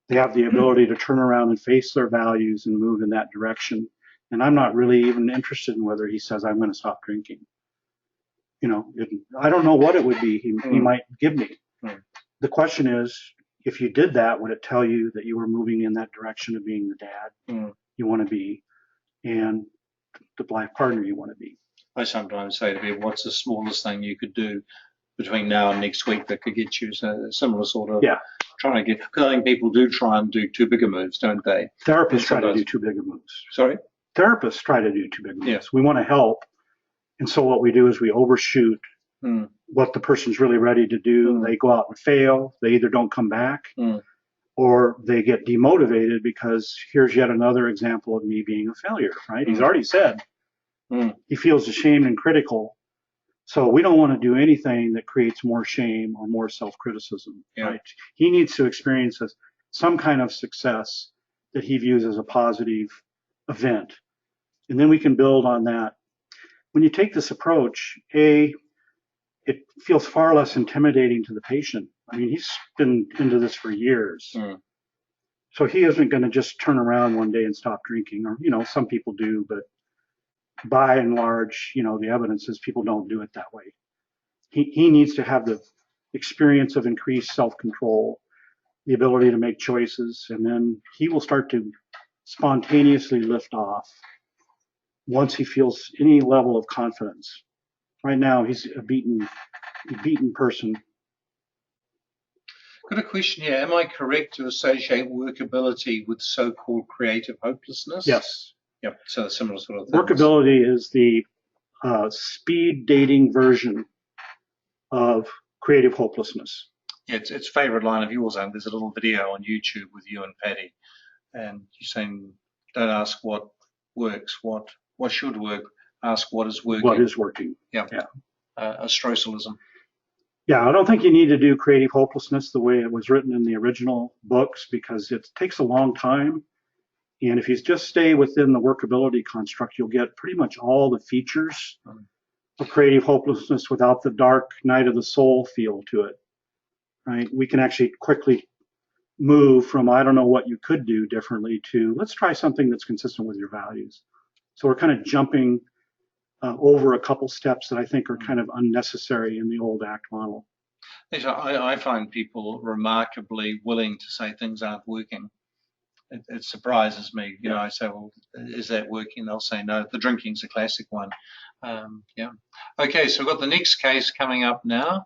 They have the ability to turn around and face their values and move in that direction. And I'm not really even interested in whether he says, I'm going to stop drinking. You know, I don't know what it would be he might give me. The question is, if you did that, would it tell you that you were moving in that direction of being the dad you want to be and the life partner you want to be? I sometimes say to people, what's the smallest thing you could do between now and next week that could get you a similar sort of trying to get, because I think people do try and do too big a moves, don't they? Therapists try to do too big a moves. Sorry? Therapists try to do too big a moves. We want to help. And so what we do is we overshoot what the person's really ready to do. They go out and fail. They either don't come back or they get demotivated because here's yet another example of me being a failure, right? He's already said he feels ashamed and critical. So we don't want to do anything that creates more shame or more self-criticism, right? He needs to experience some kind of success that he views as a positive event. And then we can build on that. When you take this approach, it feels far less intimidating to the patient. I mean, he's been into this for years. So he isn't going to just turn around one day and stop drinking, or, you know, some people do, but by and large, you know, the evidence is people don't do it that way. He needs to have the experience of increased self-control, the ability to make choices, and then he will start to spontaneously lift off once he feels any level of confidence. Right now, he's a beaten person. Got a question here. Am I correct to associate workability with so-called creative hopelessness? Yes. Yep. So similar sort of things. Workability is the speed dating version of creative hopelessness. Yeah, it's a favorite line of yours, and there's a little video on YouTube with you and Patty, and you're saying, don't ask what works, what should work, ask what is working. What is working. Yeah. A Strosahlism. Yeah, I don't think you need to do creative hopelessness the way it was written in the original books, because it takes a long time. And if you just stay within the workability construct, you'll get pretty much all the features of creative hopelessness without the dark night of the soul feel to it, right? We can actually quickly move from, I don't know what you could do differently, to let's try something that's consistent with your values. So we're kind of jumping over a couple steps that I think are kind of unnecessary in the old ACT model. I find people remarkably willing to say things aren't working. It surprises me. You know, I say, well, is that working? They'll say no. The drinking's a classic one. Okay, so we've got the next case coming up now.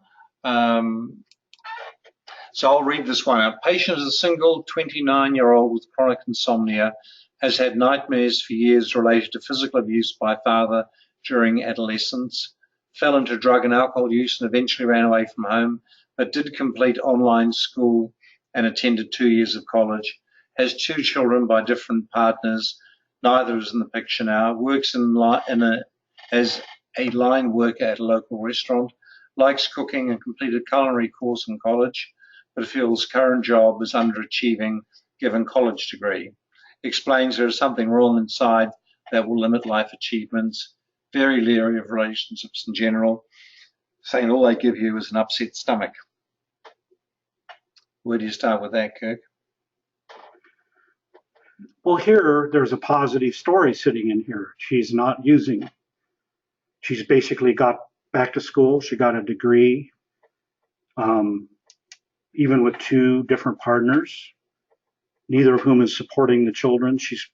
So I'll read this one out. Patient is a single 29-year-old with chronic insomnia, has had nightmares for years related to physical abuse by father during adolescence, fell into drug and alcohol use and eventually ran away from home, but did complete online school and attended 2 years of college, has 2 children by different partners, neither is in the picture now, works as a line worker at a local restaurant, likes cooking and completed culinary course in college, but feels current job is underachieving given college degree. Explains there is something wrong inside that will limit life achievements, very leery of relationships in general, saying all they give you is an upset stomach. Where do you start with that, Kirk? Well, here, there's a positive story sitting in here. She's not using. She's basically got back to school. She got a degree, even with 2 different partners, neither of whom is supporting the children. She's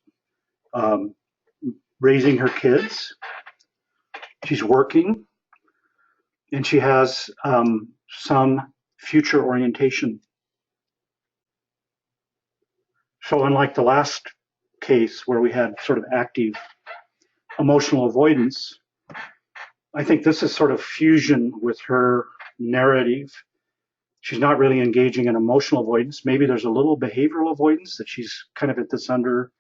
raising her kids. She's working, and she has some future orientation. So unlike the last case where we had sort of active emotional avoidance, I think this is sort of fusion with her narrative. She's not really engaging in emotional avoidance. Maybe there's a little behavioral avoidance, that she's kind of at this under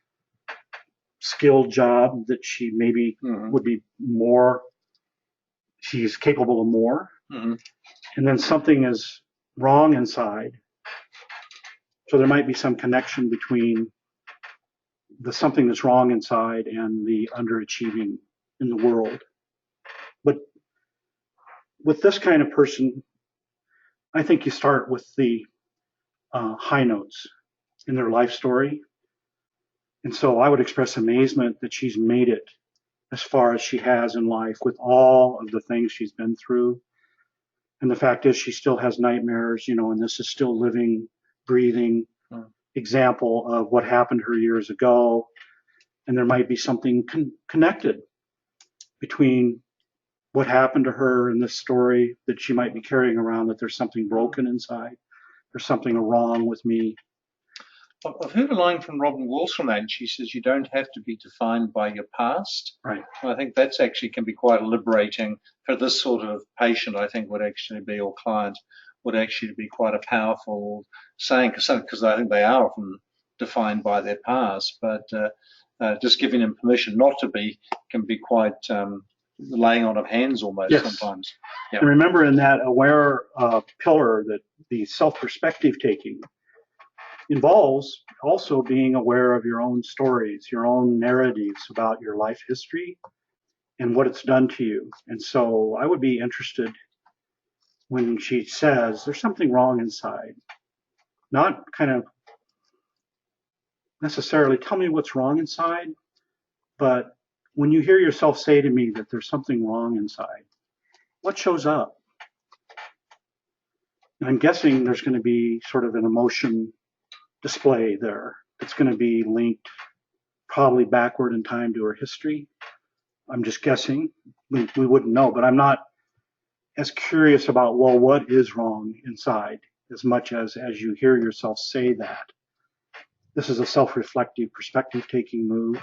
skilled job that she maybe would be more, she's capable of more. And then something is wrong inside. So there might be some connection between the something that's wrong inside and the underachieving in the world. But with this kind of person, I think you start with the high notes in their life story. And so I would express amazement that she's made it as far as she has in life with all of the things she's been through. And the fact is she still has nightmares, and this is still living, breathing example of what happened to her years ago. And there might be something connected between what happened to her in this story that she might be carrying around, that there's something broken inside. There's something wrong with me. I've heard a line from Robin Walsh from that, and she says you don't have to be defined by your past. Right. And I think that's actually can be quite liberating for this sort of patient. I think would actually be, or client, would actually be quite a powerful saying, because I think they are often defined by their past. But just giving them permission not to be can be quite laying on of hands almost sometimes. Yep. And remember, in that aware pillar, that the self-perspective taking involves also being aware of your own stories, your own narratives about your life history and what it's done to you. And so I would be interested when she says there's something wrong inside, not kind of necessarily tell me what's wrong inside, but when you hear yourself say to me that there's something wrong inside, what shows up? And I'm guessing there's going to be sort of an emotion display there. It's going to be linked probably backward in time to her history. I'm just guessing. We wouldn't know, but I'm not as curious about, well, what is wrong inside, as much as you hear yourself say that. This is a self-reflective, perspective-taking move.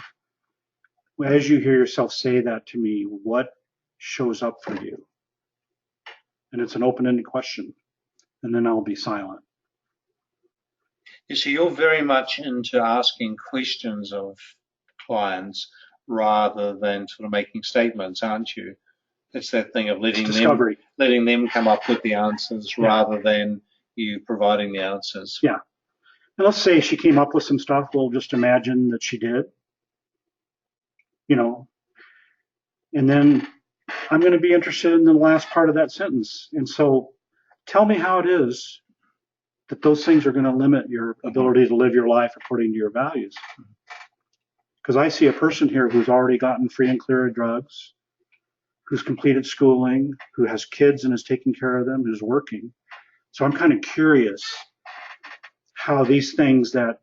As you hear yourself say that to me, what shows up for you? And it's an open-ended question. And then I'll be silent. You see, you're very much into asking questions of clients rather than sort of making statements, aren't you? It's that thing of letting them come up with the answers rather than you providing the answers. Yeah. And let's say she came up with some stuff. We'll just imagine that she did. And then I'm going to be interested in the last part of that sentence. And so tell me how it is that those things are going to limit your ability to live your life according to your values. Because I see a person here who's already gotten free and clear of drugs, who's completed schooling, who has kids and is taking care of them, who's working. So I'm kind of curious how these things that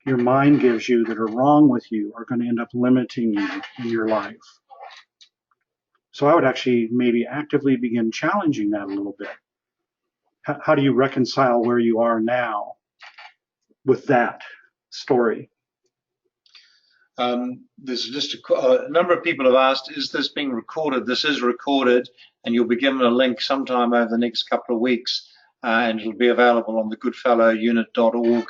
your mind gives you that are wrong with you are going to end up limiting you in your life. So I would actually maybe actively begin challenging that a little bit. How do you reconcile where you are now with that story? There's just a number of people have asked, is this being recorded? This is recorded, and you'll be given a link sometime over the next couple of weeks, and it'll be available on the goodfellowunit.org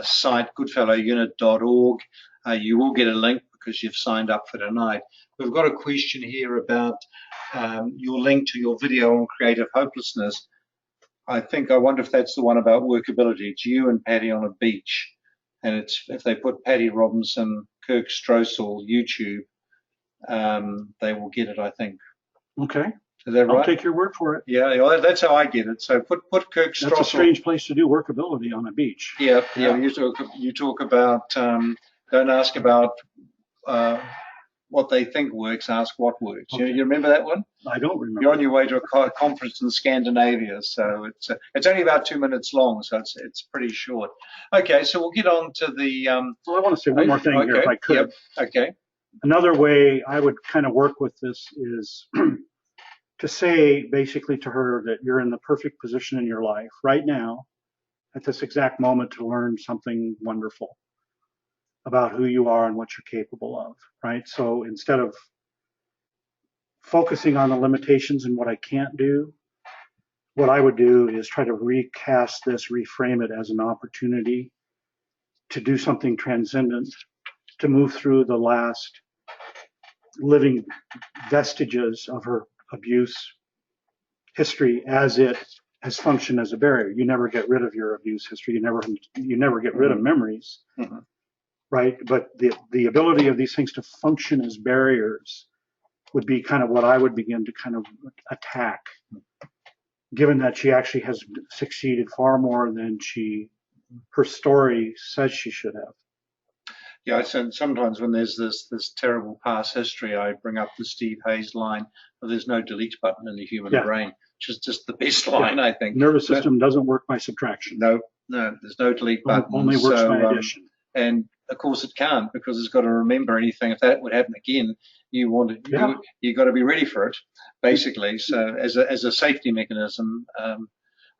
site, goodfellowunit.org. You will get a link because you've signed up for tonight. We've got a question here about your link to your video on creative hopelessness. I wonder if that's the one about workability. It's you and Patty on a beach. And it's, if they put Patty Robinson, Kirk Strosahl, YouTube, they will get it, I think. Okay. Is that right? I'll take your word for it. Yeah, that's how I get it. So put Kirk Strosahl. That's a strange place to do workability, on a beach. Yeah. You talk about, don't ask about what they think works, ask what works. Okay. You remember that one? I don't remember. You're on your way to a conference in Scandinavia, so it's only about 2 minutes long, so it's pretty short. Okay, so we'll get on to the. Well, I want to say one more thing here, if I could. Yep. Okay. Another way I would kind of work with this is to say basically to her that you're in the perfect position in your life right now, at this exact moment, to learn something wonderful about who you are and what you're capable of, right? So instead of focusing on the limitations and what I can't do, what I would do is try to recast this, reframe it as an opportunity to do something transcendent, to move through the last living vestiges of her abuse history as it has functioned as a barrier. You never get rid of your abuse history. You never get rid of memories, right? But the ability of these things to function as barriers would be kind of what I would begin to kind of attack, given that she actually has succeeded far more than her story says she should have. Yeah, so sometimes when there's this terrible past history, I bring up the Steve Hayes line, there's no delete button in the human brain, which is just the best line, I think. Nervous system doesn't work by subtraction. No, there's no delete button. Only works by addition. And of course it can't, because it's got to remember anything. If that would happen again, you got to be ready for it, basically. So as a safety mechanism,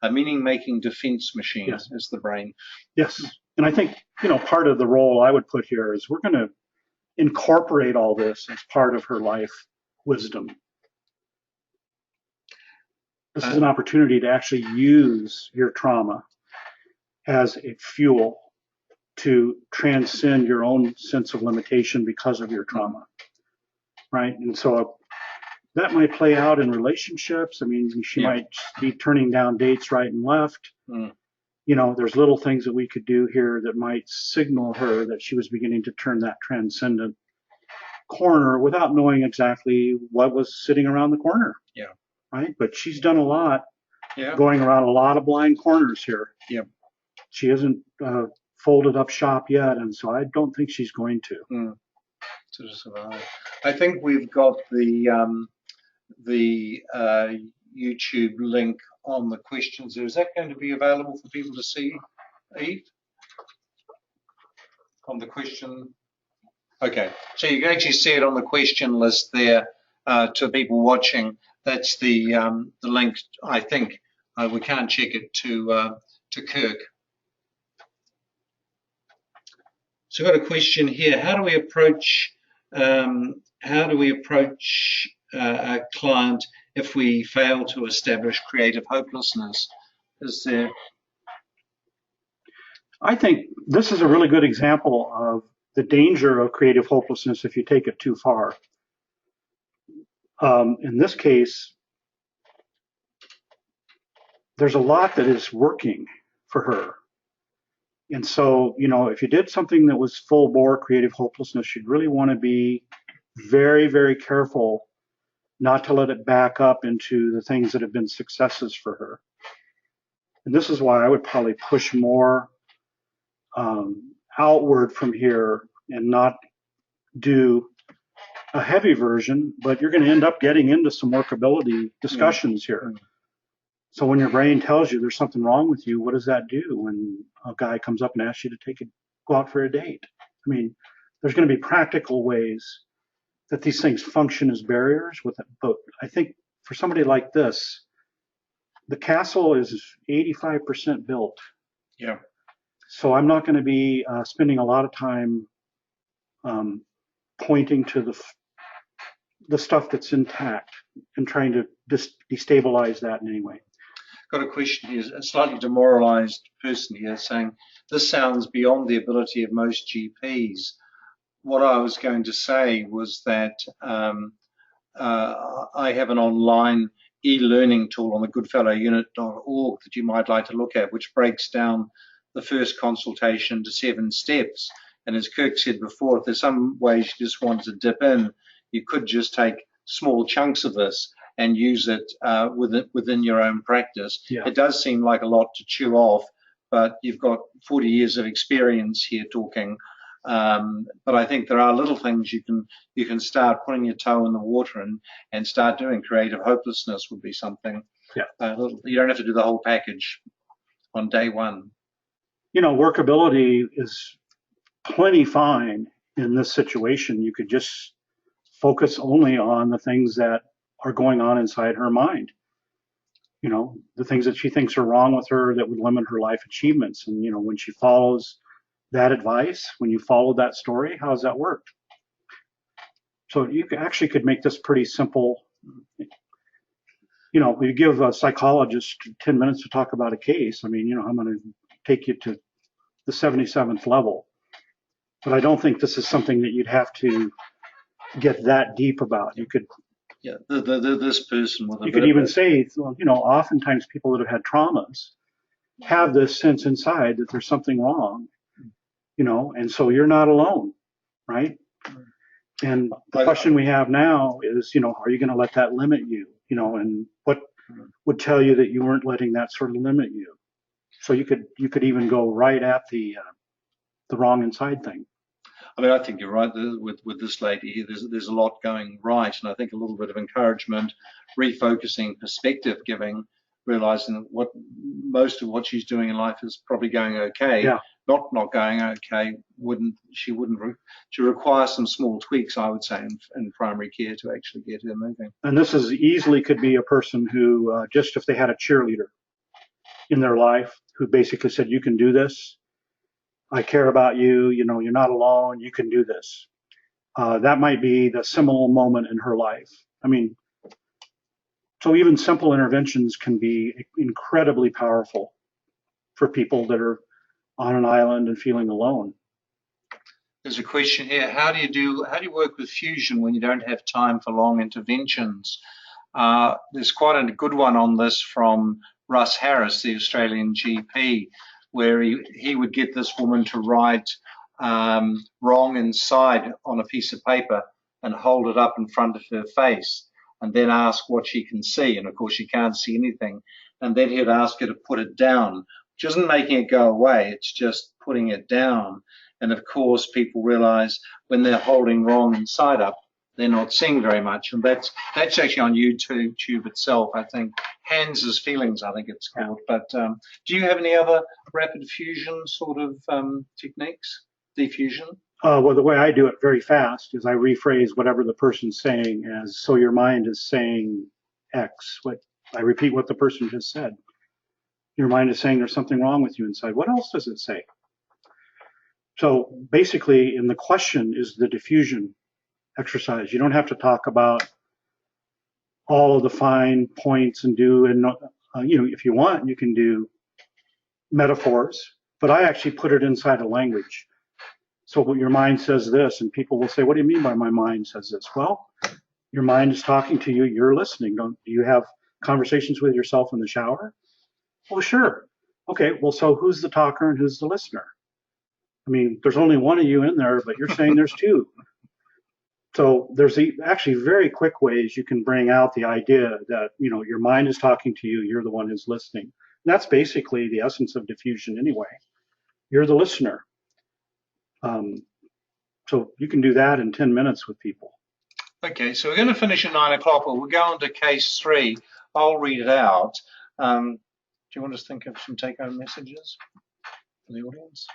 a meaning-making defense machine is the brain. Yes, and I think part of the role I would put here is we're going to incorporate all this as part of her life wisdom. This is an opportunity to actually use your trauma as a fuel to transcend your own sense of limitation because of your trauma, right? And so that might play out in relationships. I mean, she might be turning down dates right and left. There's little things that we could do here that might signal her that she was beginning to turn that transcendent corner without knowing exactly what was sitting around the corner. Yeah. Right? But she's done a lot, going around a lot of blind corners here. Yeah. She hasn't folded up shop yet, and so I don't think she's going to. To survive. I think we've got the YouTube link on the questions. Is that going to be available for people to see, Eve? On the question? Okay, so you can actually see it on the question list there to people watching. That's the link, I think. We can't check it to Kirk. So we've got a question here. How do we approach a client if we fail to establish creative hopelessness? I think this is a really good example of the danger of creative hopelessness if you take it too far. In this case, there's a lot that is working for her. And so, if you did something that was full bore creative hopelessness, you'd really want to be very, very careful not to let it back up into the things that have been successes for her. And this is why I would probably push more outward from here and not do a heavy version, but you're going to end up getting into some workability discussions here. So when your brain tells you there's something wrong with you, what does that do when a guy comes up and asks you to go out for a date? I mean, there's going to be practical ways that these things function as barriers with it. But I think for somebody like this, the castle is 85% built. Yeah. So I'm not going to be spending a lot of time pointing to the stuff that's intact and trying to destabilize that in any way. Got a question here, a slightly demoralized person here saying, this sounds beyond the ability of most GPs. What I was going to say was that I have an online e-learning tool on the goodfellowunit.org that you might like to look at, which breaks down the first consultation to 7 steps. And as Kirk said before, if there's some ways you just want to dip in, you could just take small chunks of this and use it within your own practice. Yeah. It does seem like a lot to chew off, but you've got 40 years of experience here talking. But I think there are little things you can start putting your toe in the water and start doing. Creative hopelessness would be something. Yeah. You don't have to do the whole package on day one. Workability is plenty fine in this situation. You could just focus only on the things that are going on inside her mind. The things that she thinks are wrong with her that would limit her life achievements. And, when she follows that advice, when you follow that story, how does that work? So you actually could make this pretty simple. We give a psychologist 10 minutes to talk about a case. I'm going to take you to the 77th level. But I don't think this is something that you'd have to get that deep about. You could, this person. You could even say, oftentimes people that have had traumas have this sense inside that there's something wrong, and so you're not alone, right? And the question we have now is, are you going to let that limit you, and what would tell you that you weren't letting that sort of limit you? So you could even go right at the wrong inside thing. I think you're right with this lady here. There's a lot going right, and I think a little bit of encouragement, refocusing, perspective giving, realizing that most of what she's doing in life is probably going okay. Yeah. Not going okay. She requires some small tweaks, I would say, in primary care to actually get her moving. And this is easily could be a person who just if they had a cheerleader in their life who basically said, "You can do this. I care about you. You're not alone. You can do this." That might be the seminal moment in her life. So even simple interventions can be incredibly powerful for people that are on an island and feeling alone. There's a question here. How do you work with fusion when you don't have time for long interventions? There's quite a good one on this from Russ Harris, the Australian GP, where he would get this woman to write wrong inside on a piece of paper and hold it up in front of her face and then ask what she can see. And of course she can't see anything. And then he'd ask her to put it down, which isn't making it go away, it's just putting it down. And of course people realize when they're holding wrong inside up, they're not seeing very much. And that's actually on YouTube itself, I think. Hans's Feelings, I think it's called. But do you have any other rapid fusion sort of techniques? Diffusion? Well, the way I do it very fast is I rephrase whatever the person's saying as, so your mind is saying X. I repeat what the person just said. Your mind is saying there's something wrong with you inside. What else does it say? So basically, in the question is the diffusion exercise. You don't have to talk about all of the fine points and if you want, you can do metaphors, but I actually put it inside a language. So your mind says this, and people will say, what do you mean by my mind says this? Well, your mind is talking to you, you're listening. Do you have conversations with yourself in the shower? Well, sure. Okay, well, so who's the talker and who's the listener? There's only one of you in there, but you're saying there's two. So there's actually very quick ways you can bring out the idea that, your mind is talking to you, you're the one who's listening. And that's basically the essence of diffusion anyway. You're the listener. So you can do that in 10 minutes with people. Okay, so we're going to finish at 9 o'clock, but we'll go on to case 3. I'll read it out. Do you want to think of some take-home messages for the audience?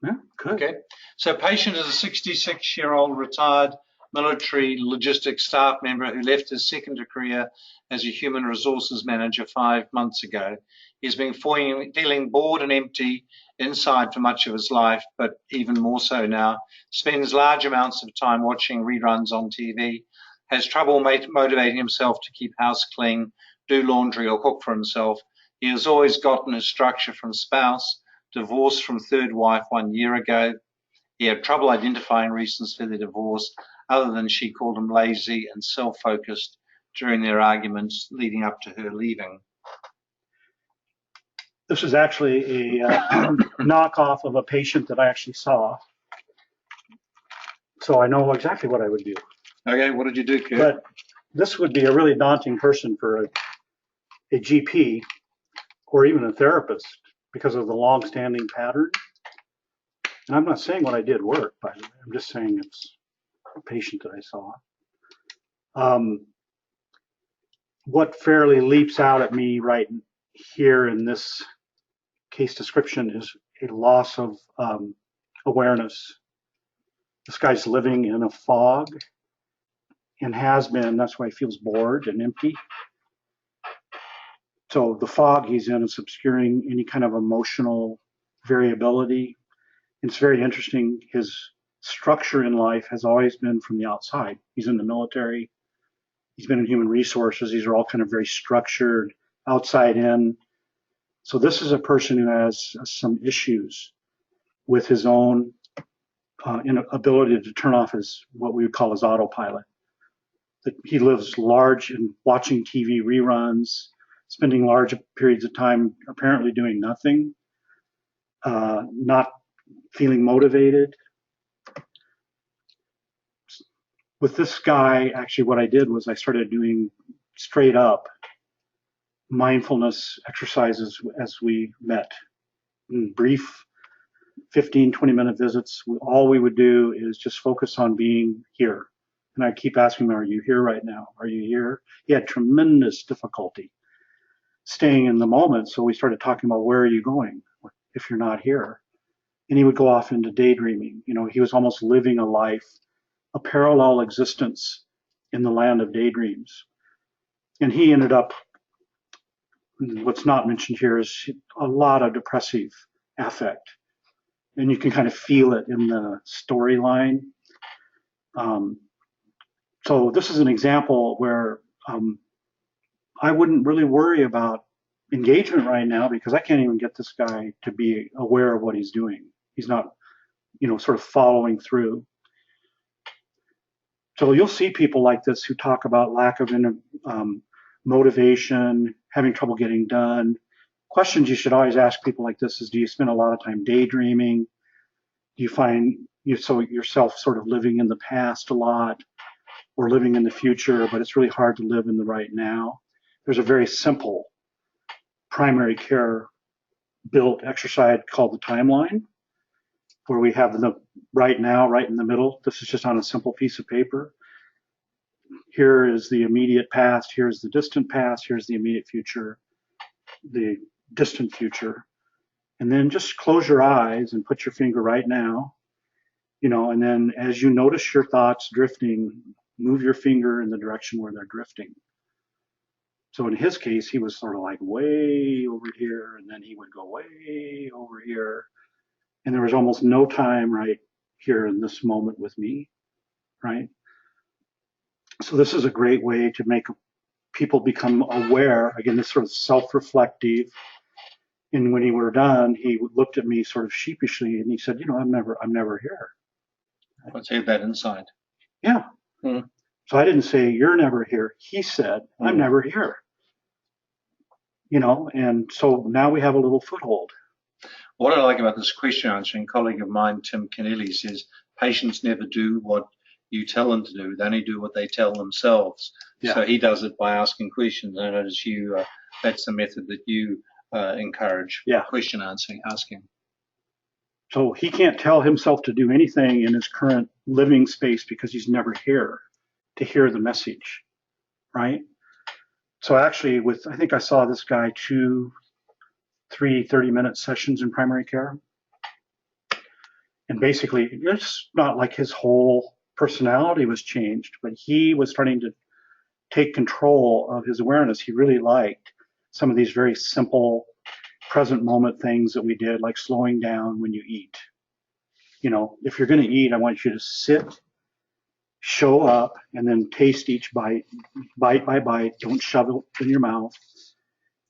Yeah, good. Okay, so patient is a 66-year-old retired military logistics staff member who left his second career as a human resources manager 5 months ago. He's been feeling bored and empty inside for much of his life, but even more so now. Spends large amounts of time watching reruns on TV, has trouble motivating himself to keep house clean, do laundry or cook for himself. He has always gotten his structure from spouse, divorced from third wife 1 year ago. He had trouble identifying reasons for the divorce, other than she called him lazy and self-focused during their arguments leading up to her leaving. This is actually a knockoff of a patient that I actually saw. So I know exactly what I would do. Okay, what did you do, Kirk? But this would be a really daunting person for a GP or even a therapist because of the long-standing pattern. And I'm not saying what I did worked, by the way. I'm just saying it's a patient that I saw. What fairly leaps out at me right here in this case description is a loss of awareness. This guy's living in a fog and has been. That's why he feels bored and empty. So the fog he's in is obscuring any kind of emotional variability. It's very interesting. His structure in life has always been from the outside. He's in the military. He's been in human resources. These are all kind of very structured, outside in. So this is a person who has some issues with his own inability to turn off his, what we would call his autopilot. That he lives large in watching TV reruns, spending large periods of time apparently doing nothing, not feeling motivated. With this guy, actually what I did was I started doing straight up mindfulness exercises as we met. In brief 15, 20-minute visits. All we would do is just focus on being here. And I keep asking him, are you here right now? Are you here? He had tremendous difficulty staying in the moment. So we started talking about, where are you going if you're not here? And he would go off into daydreaming. You know, he was almost living a life, a parallel existence in the land of daydreams. And he ended up, what's not mentioned here is a lot of depressive affect. And you can kind of feel it in the storyline. So this is an example where I wouldn't really worry about engagement right now, because I can't even get this guy to be aware of what he's doing. He's not, sort of following through. So you'll see people like this who talk about lack of motivation, having trouble getting done. Questions you should always ask people like this is, do you spend a lot of time daydreaming? Do you find yourself sort of living in the past a lot, or living in the future, but it's really hard to live in the right now? There's a very simple primary care built exercise called the timeline, where we have the right now right in the middle. This is just on a simple piece of paper. Here is the immediate past, here's the distant past, here's the immediate future, the distant future. And then just close your eyes and put your finger right now, and then as you notice your thoughts drifting, move your finger in the direction where they're drifting. So in his case, he was sort of like way over here, and then he would go way over here. And there was almost no time right here in this moment with me, right? So this is a great way to make people become aware. Again, this sort of self-reflective. And when we were done, he looked at me sort of sheepishly, and he said, I'm never here. Let's have that insight. Yeah. Mm. So I didn't say, you're never here. He said, I'm never here. And so now we have a little foothold. What I like about this question answering, colleague of mine, Tim Kennelly, says, patients never do what you tell them to do. They only do what they tell themselves. Yeah. So he does it by asking questions. I notice that's the method that you encourage. Yeah. Question answering, asking. So he can't tell himself to do anything in his current living space because he's never here to hear the message, right? So actually, I think I saw this guy 2-3 30-minute sessions in primary care. And basically, it's not like his whole personality was changed, but he was starting to take control of his awareness. He really liked some of these very simple present moment things that we did, like slowing down when you eat. If you're going to eat, I want you to sit, show up, and then taste each bite by bite. Don't shove it in your mouth.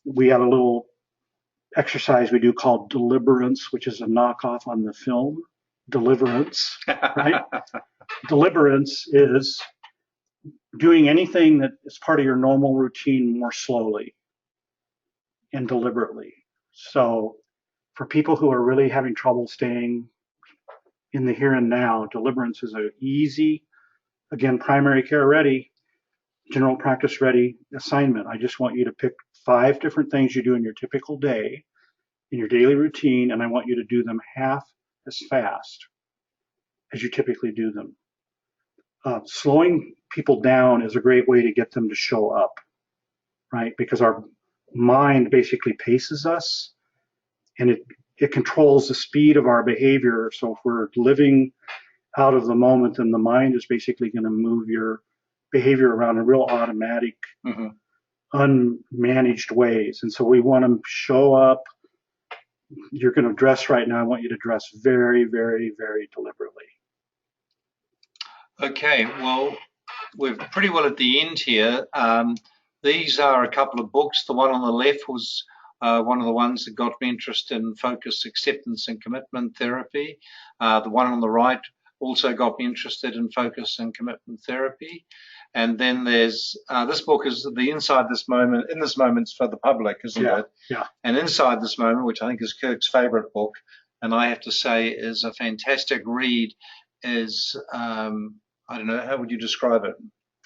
We have a little exercise we do called Deliberance, which is a knockoff on the film Deliverance, right? Deliberance is doing anything that is part of your normal routine more slowly and deliberately. So for people who are really having trouble staying in the here and now, Deliberance is an easy, again, primary care ready, general practice ready assignment. I just want you to pick 5 different things you do in your typical day, in your daily routine, and I want you to do them half as fast as you typically do them. Slowing people down is a great way to get them to show up, right? Because our mind basically paces us, and it controls the speed of our behavior. So if we're living out of the moment, then the mind is basically going to move your behavior around in real automatic, unmanaged ways. And so we want to show up. You're going to dress right now. I want you to dress very, very, very deliberately. Okay, well, we're pretty well at the end here. These are a couple of books. The one on the left was one of the ones that got me interested in focus, acceptance, and commitment therapy. The one on the right also got me interested in focus and commitment therapy. And then there's this book is the Inside This Moment. In This Moment's for the public, isn't it? Yeah. And Inside This Moment, which I think is Kirk's favorite book, and I have to say is a fantastic read, is I don't know, how would you describe it?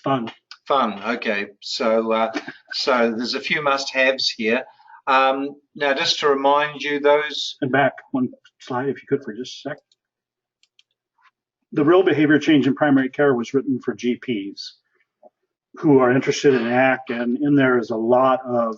Fun. Fun. Okay. So so there's a few must-haves here. Now, just to remind you, those. And back one slide, if you could, for just a sec. The Real Behavior Change in Primary Care was written for GPs who are interested in ACT, and in there is a lot of